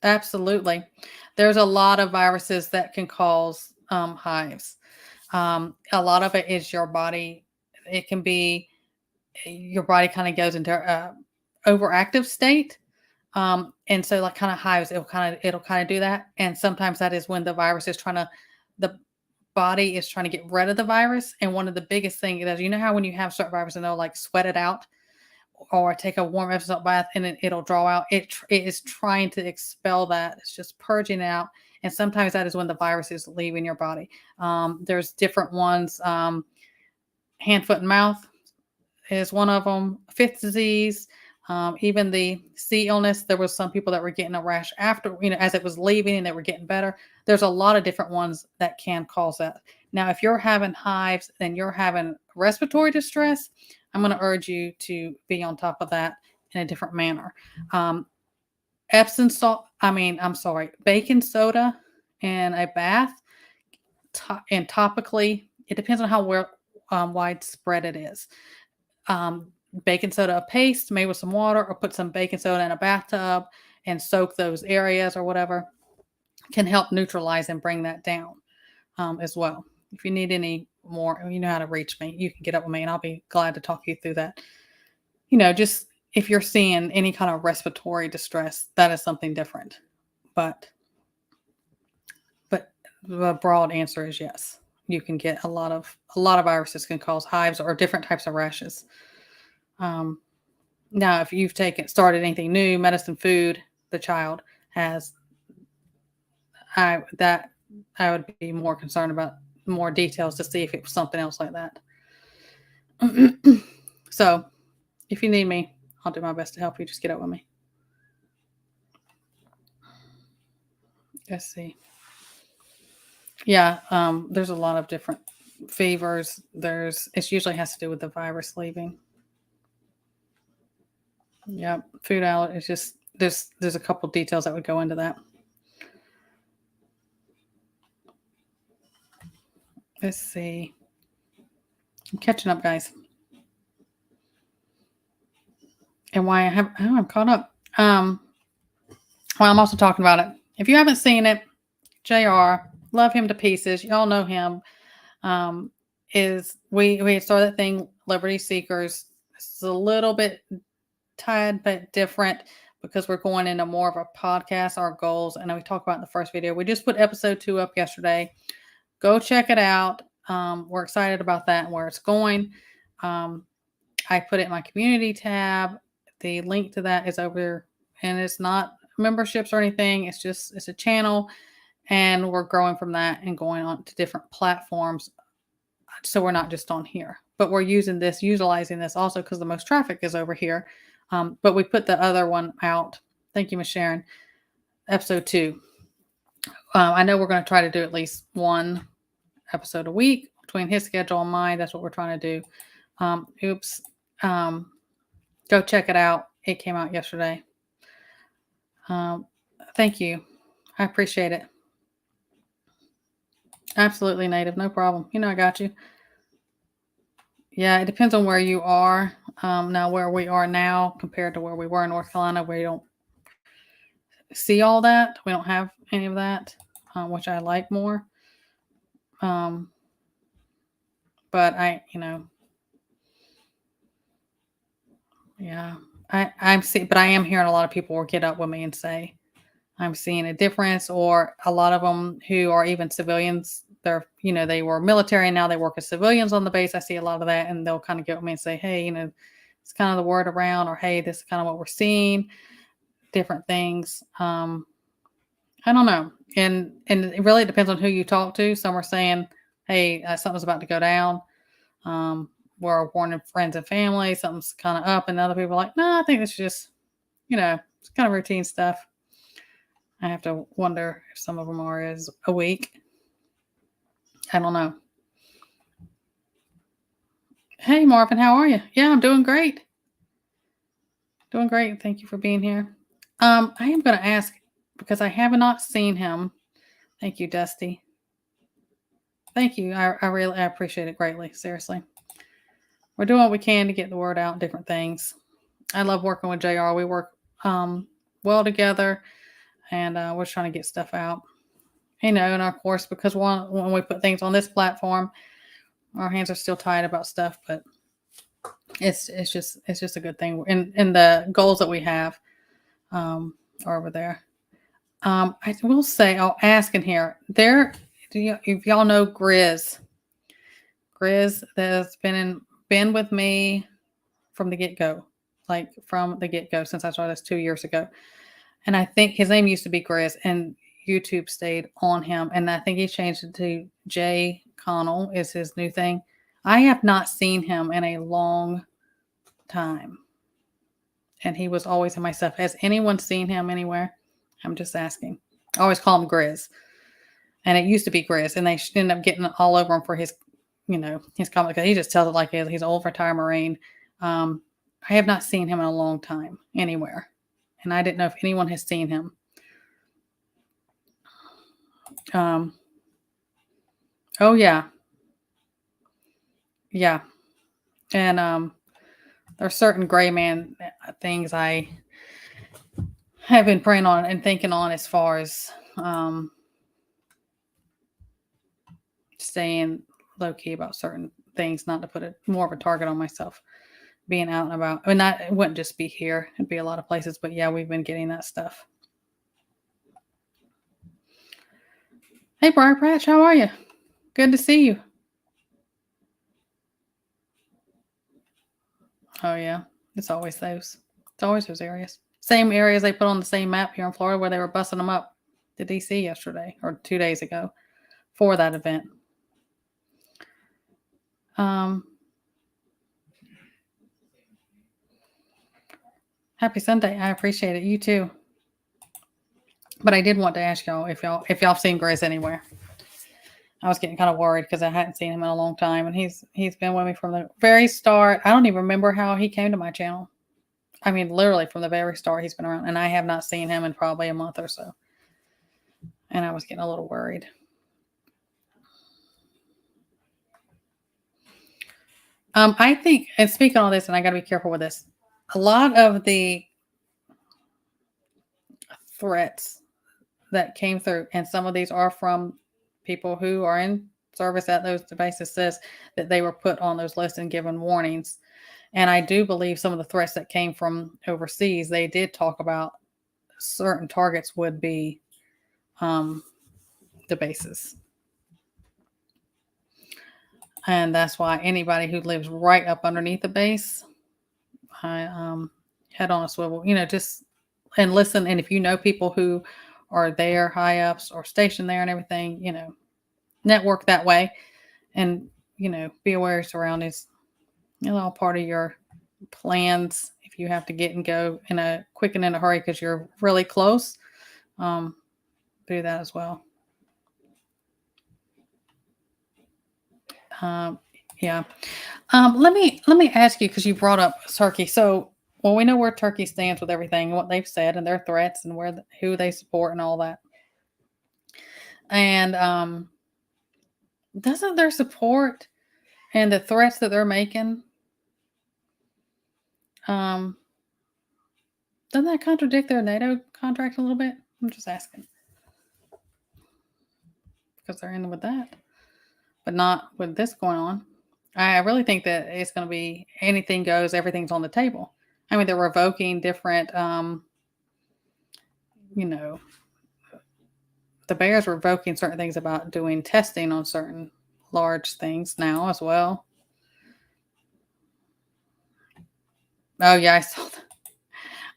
A: Absolutely. There's a lot of viruses that can cause hives. A lot of it is your body. It can be your body kind of goes into overactive state. And so like kind of hives, it'll kind of do that. And sometimes that is when the virus is the body is trying to get rid of the virus. And one of the biggest things is, how when you have certain viruses and they'll like sweat it out or take a warm Epsom salt bath and it'll draw out, it is trying to expel that. It's just purging out. And sometimes that is when the virus is leaving your body. There's different ones. Hand, foot, and mouth is one of them. Fifth disease. Even the sea illness, there was some people that were getting a rash after, as it was leaving, and they were getting better. There's a lot of different ones that can cause that. Now, if you're having hives and you're having respiratory distress, I'm going to urge you to be on top of that in a different manner. Epsom salt, baking soda and a bath, and topically, it depends on how widespread it is. Baking soda paste made with some water, or put some baking soda in a bathtub and soak those areas or whatever, can help neutralize and bring that down as well. If you need any more, you know how to reach me. You can get up with me and I'll be glad to talk you through that. Just if you're seeing any kind of respiratory distress, that is something different. But the broad answer is yes. You can get a lot of viruses can cause hives or different types of rashes. Now, if you've started anything new, medicine, food, the child has, I would be more concerned about more details to see if it was something else like that. So if you need me, I'll do my best to help you. Just get up with me. Let's see. Yeah, there's a lot of different fevers. It usually has to do with the virus leaving. Yeah, food allergy. It's just there's a couple details that would go into that. Let's see. I'm catching up, guys. And why I'm caught up. Well, I'm also talking about it. If you haven't seen it, JR, love him to pieces. Y'all know him. Is we started that thing, Liberty Seekers. It's a little bit tied but different because we're going into more of a podcast, our goals, and we talked about in the first video. We just put episode 2 up yesterday. Go check it out. We're excited about that and where it's going. I put it in my community tab. The link to that is over there, and it's not memberships or anything. It's a channel, and we're growing from that and going on to different platforms. So we're not just on here, but we're utilizing this also because the most traffic is over here. But we put the other one out. Thank you, Ms. Sharon. Episode 2. I know we're going to try to do at least one episode a week between his schedule and mine. That's what we're trying to do. Go check it out. It came out yesterday. Thank you. I appreciate it. Absolutely, Native. No problem. I got you. Yeah, it depends on where you are. Now, where we are now compared to where we were in North Carolina, we don't see all that. We don't have any of that, which I like more. But yeah, but I am hearing a lot of people will get up with me and say, I'm seeing a difference, or a lot of them who are even civilians. They were military and now they work as civilians on the base. I see a lot of that, and they'll kind of get with me and say, hey, it's kind of the word around, or hey, this is kind of what we're seeing, different things. I don't know. And it really depends on who you talk to. Some are saying, hey, something's about to go down. We're warning friends and family, something's kind of up, and other people are like, no, I think it's just, it's kind of routine stuff. I have to wonder if some of them are as awake. I don't know. Hey, Marvin, how are you? Yeah, I'm doing great. Doing great. Thank you for being here. I am going to ask, because I have not seen him. Thank you, Dusty. Thank you. I appreciate it greatly. Seriously. We're doing what we can to get the word out, different things. I love working with JR. We work well together, and we're trying to get stuff out. And of course, because when we put things on this platform, our hands are still tied about stuff, but it's just a good thing. And the goals that we have are over there. I will say, I'll ask in here. If y'all know Grizz that's been with me from the get-go, since I started this 2 years ago. And I think his name used to be Grizz, and YouTube stayed on him. And I think he changed it to Jay Connell is his new thing. I have not seen him in a long time. And he was always in my stuff. Has anyone seen him anywhere? I'm just asking. I always call him Grizz. And it used to be Grizz. And they ended up getting all over him for his, his comment. Because he just tells it like he's an old retired Marine. I have not seen him in a long time anywhere. And I didn't know if anyone has seen him. Oh, yeah. Yeah. And there's certain gray man things I have been praying on and thinking on as far as staying low key about certain things, not to put more of a target on myself, being out and about. I mean, it wouldn't just be here. It'd be a lot of places, but yeah, we've been getting that stuff. Hey, Briar Patch, how are you? Good to see you. Oh, yeah. It's always those. It's always those areas. Same areas they put on the same map here in Florida where they were busting them up to DC yesterday or 2 days ago for that event. Happy Sunday. I appreciate it. You too. But I did want to ask y'all if y'all seen Grizz anywhere. I was getting kind of worried because I hadn't seen him in a long time, and he's been with me from the very start. I don't even remember how he came to my channel. I mean, literally from the very start, he's been around, and I have not seen him in probably a month or so. And I was getting a little worried. I think, and speaking on this, and I got to be careful with this. A lot of the threats that came through, and some of these are from people who are in service at those bases, says that they were put on those lists and given warnings. And I do believe some of the threats that came from overseas, they did talk about certain targets would be um, the bases. And that's why anybody who lives right up underneath the base, I head on a swivel, just and listen. And if you know people who are there, high ups or stationed there and everything, network that way, and be aware of your surroundings. It's all part of your plans. If you have to get and go in a quick and in a hurry because you're really close, um, do that as well. Um, yeah. Let me ask you, because you brought up Turkey. So, well, we know where Turkey stands with everything, what they've said, and their threats, and who they support, and all that. And doesn't their support and the threats that they're making, um, doesn't that contradict their NATO contract a little bit? I'm just asking, because they're in with that, but not with this going on. I really think that it's going to be anything goes, everything's on the table. I mean, they're revoking different, you know, the Bears revoking certain things about doing testing on certain large things now as well. Oh yeah, I saw that.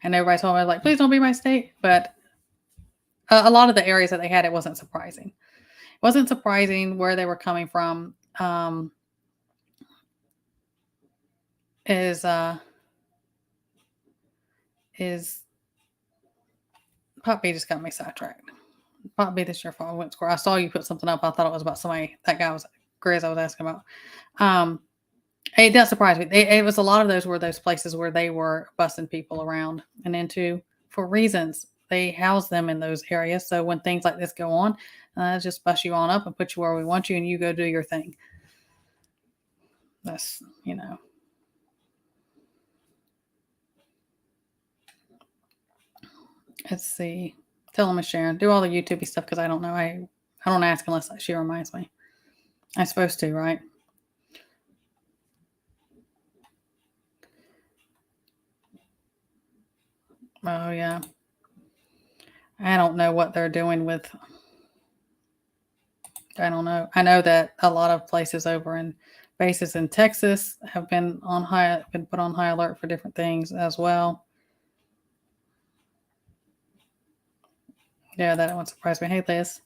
A: And everybody told me, like, please don't be my state. But a lot of the areas that they had, it wasn't surprising. It wasn't surprising where they were coming from. Is is Pop B just got me sidetracked. Pop B, this your fault. I went square. I saw you put something up. I thought it was about somebody. That guy was Grizz. I was asking about. Um, it does surprise me. It was a lot of those were those places where they were busting people around and into for reasons. They house them in those areas. So when things like this go on, just bust you on up and put you where we want you, and you go do your thing. That's Let's see. Tell them to share. Do all the YouTube stuff because I don't know. I don't ask unless she reminds me. I'm supposed to, right? Oh yeah. I don't know what they're doing with. I don't know. I know that a lot of places over in bases in Texas have been put on high alert for different things as well. Yeah, that won't surprise me. Hey, Liz.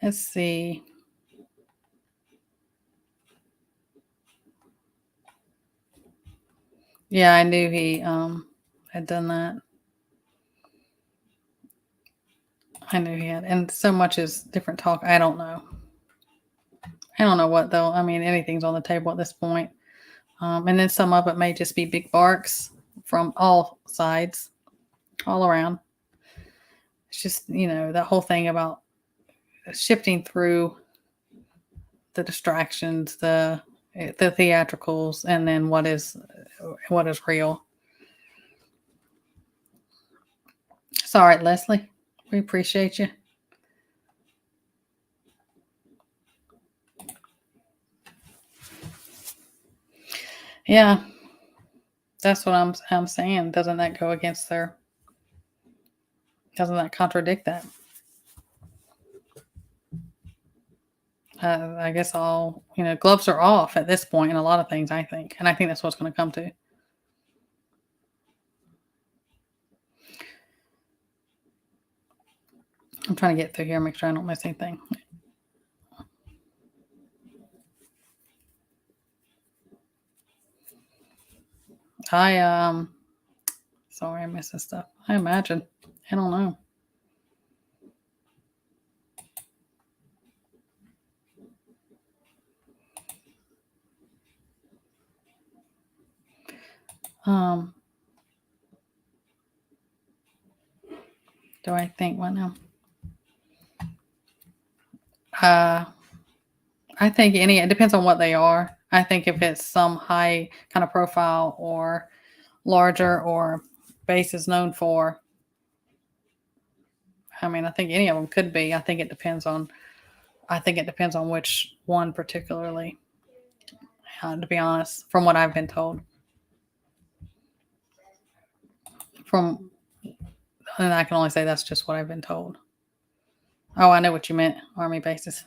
A: Let's see. Yeah, I knew he had done that. I knew he had, and so much is different talk. I don't know. I don't know what though. I mean, anything's on the table at this point. And then some of it may just be big barks from all sides, all around. It's just that whole thing about shifting through the distractions, the theatricals, and then what is real. It's all right, Leslie. We appreciate you. Yeah, that's what I'm saying. Doesn't that go against their? Doesn't that contradict that? I guess all gloves are off at this point in a lot of things. I think, and I think that's what's going to come to. I'm trying to get through here, make sure I don't miss anything. I sorry, I missed this stuff. I imagine. I don't know. Um Do I think what now? I think it depends on what they are. I think if it's some high kind of profile or larger or base is known for, I mean, I think any of them could be. I think it depends on which one particularly, to be honest, from what I've been told. And I can only say that's just what I've been told. Oh, I know what you meant, army bases.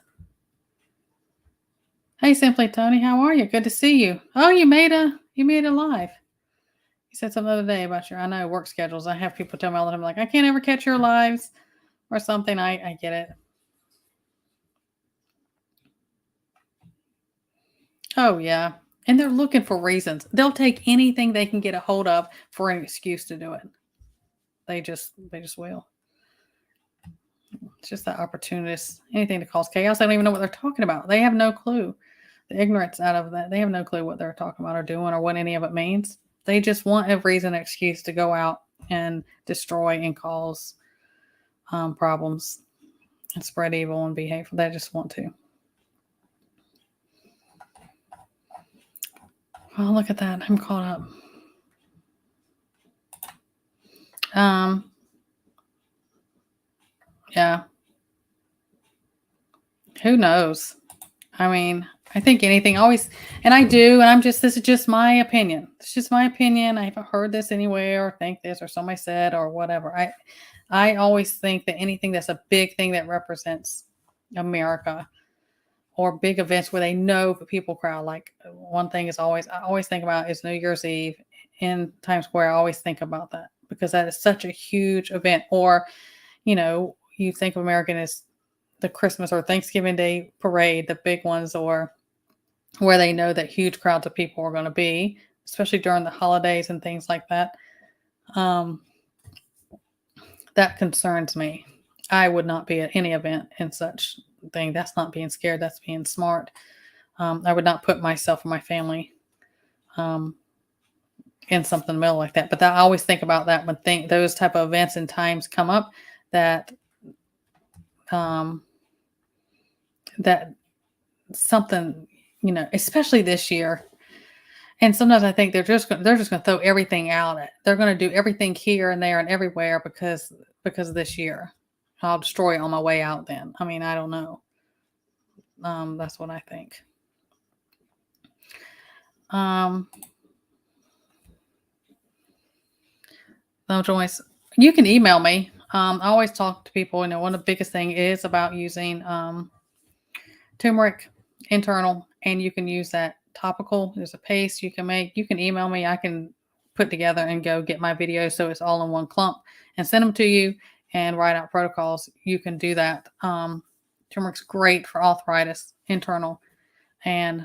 A: Hey, Simply Tony, how are you? Good to see you. Oh, you made a live. You said something the other day about I know work schedules. I have people tell me all the time, like, I can't ever catch your lives or something. I get it. Oh yeah. And they're looking for reasons. They'll take anything they can get a hold of for an excuse to do it. They just will. It's just that opportunist, anything to cause chaos. They don't even know what they're talking about. They have no clue. The ignorance out of that. They have no clue what they're talking about or doing or what any of it means. They just want a reason, an excuse to go out and destroy and cause problems and spread evil and be hateful. They just want to. Oh, look at that. I'm caught up. Yeah. Who knows? I mean, I think anything always, and I do, and this is just my opinion. It's just my opinion. I haven't heard this anywhere or think this or somebody said or whatever. I always think that anything that's a big thing that represents America or big events where they know the people crowd, like one thing I always think about is New Year's Eve in Times Square. I always think about that because that is such a huge event. Or, you think of American as the Christmas or Thanksgiving Day parade, the big ones, or where they know that huge crowds of people are going to be, especially during the holidays and things like that. That concerns me. I would not be at any event in such thing. That's not being scared. That's being smart. I would not put myself or my family in something in the middle like that. But I always think about that when those type of events and times come up that that something, especially this year. And sometimes I think they're just going to throw everything out. They're going to do everything here and there and everywhere because of this year. I'll destroy it on my way out then. I mean, I don't know. That's what I think. No, Joyce, you can email me. I always talk to people. One of the biggest thing is about using turmeric internal, and you can use that topical. There's a paste you can make. You can email me. I can put together and go get my videos so it's all in one clump and send them to you and write out protocols. You can do that. Turmeric's great for arthritis, internal, and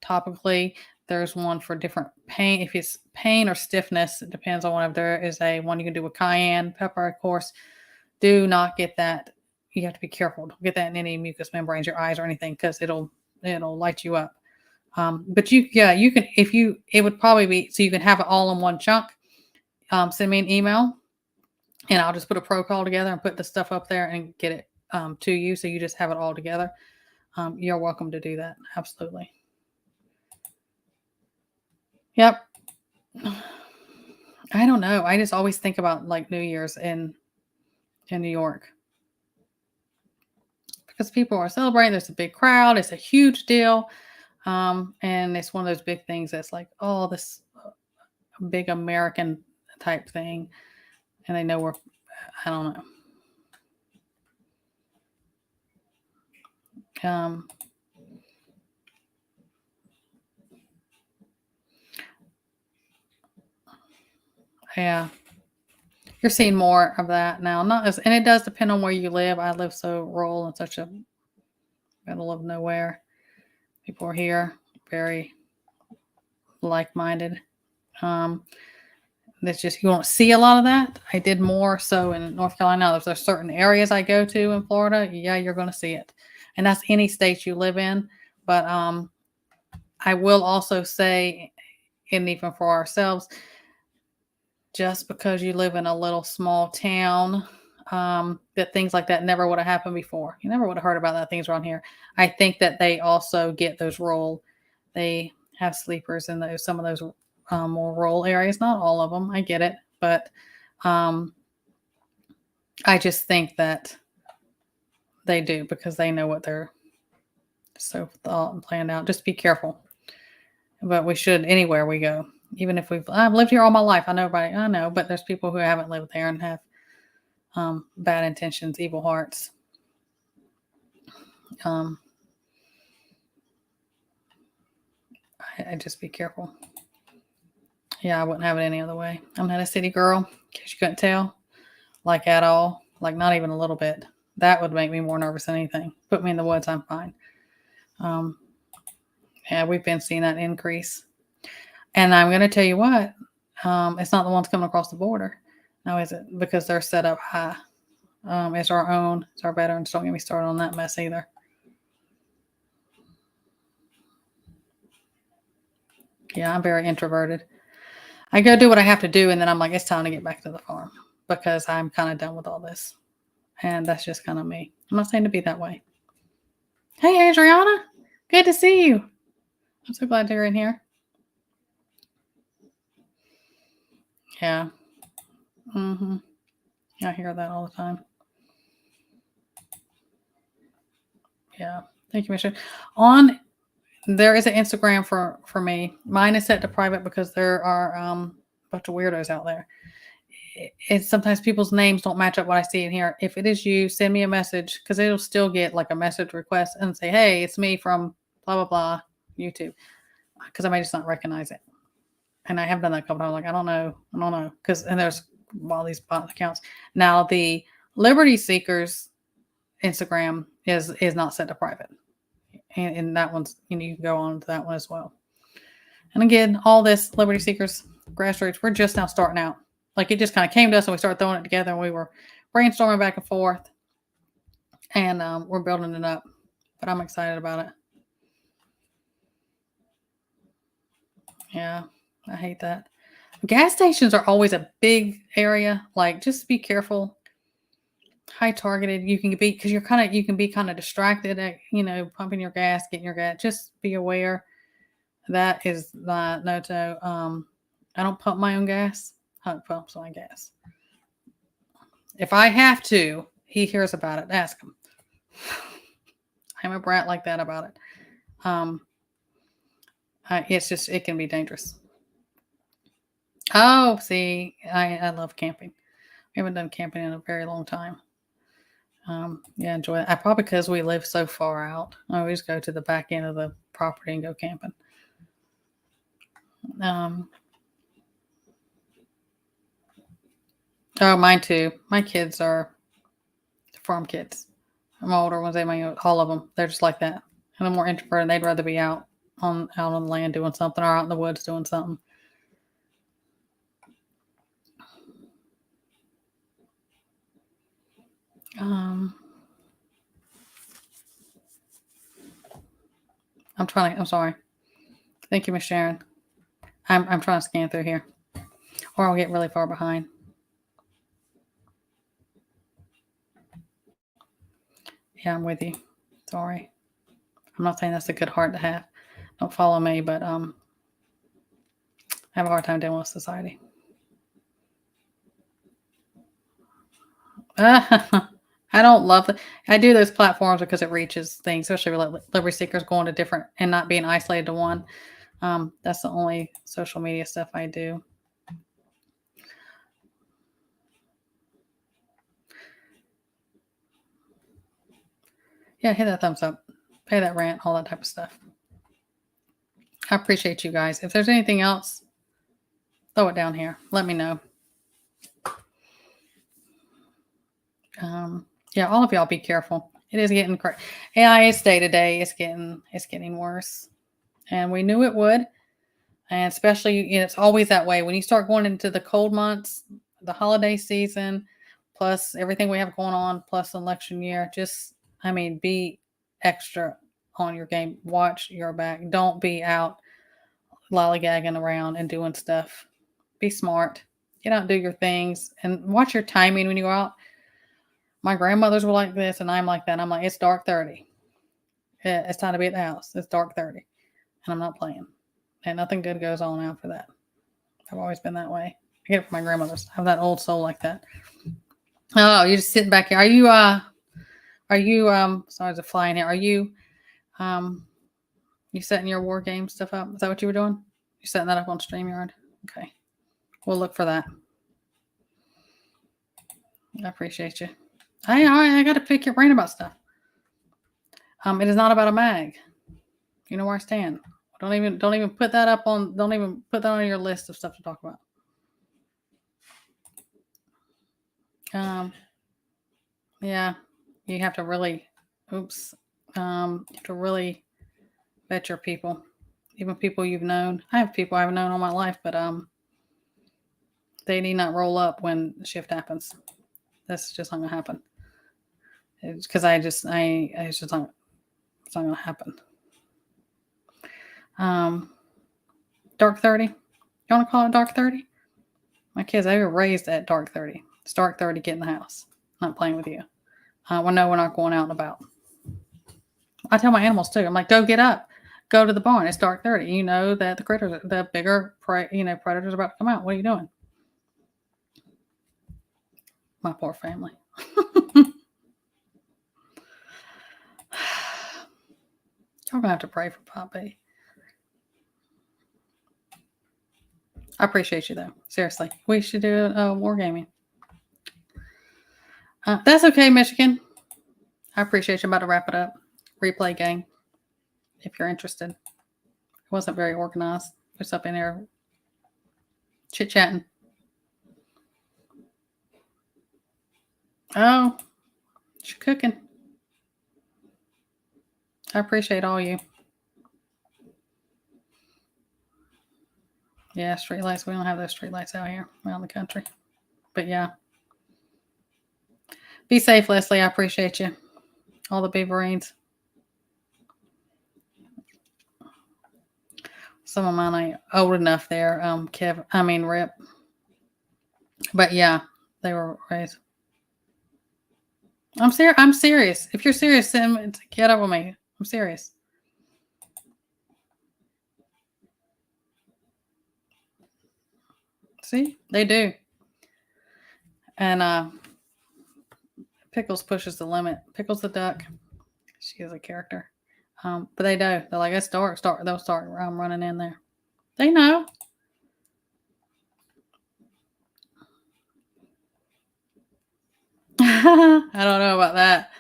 A: topically. There's one for different pain. If it's pain or stiffness, it depends on whatever. There is one you can do with cayenne pepper, of course. Do not get that. You have to be careful. Don't get that in any mucous membranes, your eyes or anything, because it'll light you up. But you can, it would probably be, so you can have it all in one chunk. Send me an email and I'll just put a protocol together and put the stuff up there and get it to you. So you just have it all together. You're welcome to do that. Absolutely. Yep. I don't know. I just always think about like New Year's in New York. Because people are celebrating. There's a big crowd. It's a huge deal. And it's one of those big things that's like, oh, this big American type thing. And they know I don't know. Yeah. You're seeing more of that now. And it does depend on where you live. I live so rural and such a middle of nowhere. People are here, very like-minded. That's just, you won't see a lot of that. I did more so in North Carolina. There's certain areas I go to in Florida. Yeah, you're going to see it. And that's any state you live in. But I will also say, and even for ourselves, just because you live in a little small town, that things like that never would have happened before. You never would have heard about that things around here. I think that they also get those rural. They have sleepers in those some of those more rural areas. Not all of them. I get it, but um, I just think that they do because they know what they're so thought and planned out. Just be careful. But we should anywhere we go. Even if I've lived here all my life. I know, but there's people who haven't lived there and have bad intentions, evil hearts. Um, I just be careful. Yeah, I wouldn't have it any other way. I'm not a city girl, in case you couldn't tell. Like at all. Like not even a little bit. That would make me more nervous than anything. Put me in the woods, I'm fine. Yeah, we've been seeing that increase. And I'm going to tell you what, it's not the ones coming across the border. No, is it? Because they're set up high. It's our own. It's our veterans. Don't get me started on that mess either. Yeah, I'm very introverted. I go do what I have to do, and then I'm like, it's time to get back to the farm because I'm kind of done with all this. And that's just kind of me. I'm not saying to be that way. Hey, Adriana. Good to see you. I'm so glad you're in here. Yeah. Mm-hmm. I hear that all the time. Yeah. Thank you, Michelle. There is an Instagram for me. Mine is set to private because there are a bunch of weirdos out there. It's sometimes people's names don't match up what I see in here. If it is you, send me a message because it'll still get like a message request and say, hey, it's me from blah, blah, blah, YouTube. Because I may just not recognize it. And I have done that a couple times. Like, I don't know. And there's all these bot accounts. Now, the Liberty Seekers Instagram is not set to private. And that one's, you can go on to that one as well. And again, all this Liberty Seekers grassroots, we're just now starting out. Like it just kind of came to us and we started throwing it together and we were brainstorming back and forth and we're building it up. But I'm excited about it. Yeah, I hate that. Gas stations are always a big area. Like just be careful. High targeted you can be because you can be kind of distracted at pumping your gas, getting your gas. Just be aware. That is not no. I don't pump my own gas. Huck pumps my gas. If I have to, he hears about it. Ask him. I'm a brat like that about it. It can be dangerous. Oh, see, I love camping. We haven't done camping in a very long time. Yeah, enjoy it. Probably because we live so far out. I always go to the back end of the property and go camping. Oh, mine too. My kids are farm kids. My older ones, all of them, they're just like that. And I'm more introverted. They'd rather be out on the land doing something or out in the woods doing something. I'm sorry. Thank you, Miss Sharon. I'm trying to scan through here, or I'll get really far behind. Yeah, I'm with you. Sorry. I'm not saying that's a good heart to have. Don't follow me, but I have a hard time dealing with society. I don't love it. I do those platforms because it reaches things, especially with liberty seekers going to different and not being isolated to one. That's the only social media stuff I do. Yeah, hit that thumbs up, pay that rent, all that type of stuff. I appreciate you guys. If there's anything else, throw it down here. Let me know. Yeah, all of y'all be careful. It is getting crazy. Yeah, it's day to day. It's getting worse, and we knew it would. And especially, it's always that way when you start going into the cold months, the holiday season, plus everything we have going on, plus election year. Be extra on your game. Watch your back. Don't be out lollygagging around and doing stuff. Be smart. Get out and do your things, and watch your timing when you go out. My grandmothers were like this, and I'm like that. I'm like, it's dark 30. It's time to be at the house. It's dark 30, and I'm not playing. And nothing good goes on after that. I've always been that way. I get it from my grandmothers. I have that old soul like that. Oh, you're just sitting back here. Are you sorry to fly in here. Are you you setting your war game stuff up? Is that what you were doing? You setting that up on StreamYard? Okay. We'll look for that. I appreciate you. I got to pick your brain about stuff. It is not about a mag. You know where I stand. Don't even put that up on. Don't even put that on your list of stuff to talk about. Yeah, you have to really. Oops. You have to really vet your people, even people you've known. I have people I've known all my life, but they need not roll up when the shift happens. That's just not gonna happen. Because it's just not. It's not gonna happen. Dark 30. You want to call it dark 30? My kids, they were raised at dark 30. It's dark 30, get in the house. I'm not playing with you. Well, no, we're not going out and about. I tell my animals too. I'm like, go get up. Go to the barn. It's dark 30. You know that the bigger predators are about to come out. What are you doing? My poor family. Y'all gonna have to pray for Poppy. I appreciate you though. Seriously, we should do wargaming. That's okay, Michigan. I appreciate you. I'm about to wrap it up. Replay game. If you're interested. It wasn't very organized. Just up in there chit-chatting. Oh, she's cooking. I appreciate all you. Yeah, streetlights. We don't have those streetlights out here around the country. But yeah. Be safe, Leslie. I appreciate you. All the Beaverines. Some of mine ain't old enough there. Rip. But yeah, they were raised. I'm serious. If you're serious, get up with me. I'm serious. See, they do. And Pickles pushes the limit. Pickles the duck. She is a character. But they do. They're like, it's dark. They'll start running in there. They know. I don't know about that.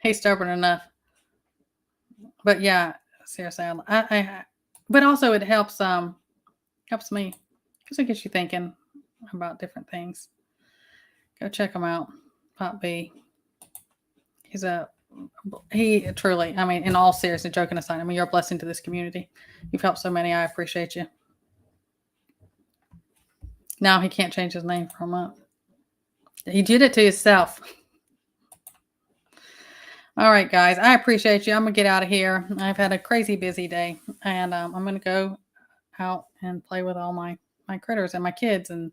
A: He's stubborn enough. But yeah, seriously, but also it helps me because it gets you thinking about different things. Go check him out, Pop B. He truly, in all seriousness, joking aside, you're a blessing to this community. You've helped so many. I appreciate you. Now he can't change his name for a month. He did it to himself. All right, guys. I appreciate you. I'm going to get out of here. I've had a crazy busy day. And I'm going to go out and play with all my critters and my kids and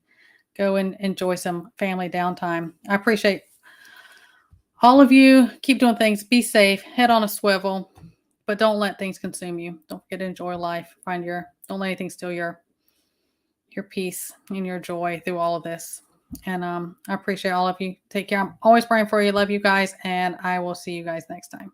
A: go and enjoy some family downtime. I appreciate all of you. Keep doing things. Be safe. Head on a swivel. But don't let things consume you. Don't forget to enjoy life. Don't let anything steal your peace and your joy through all of this. And I appreciate all of you. Take care. I'm always praying for you. Love you guys. And I will see you guys next time.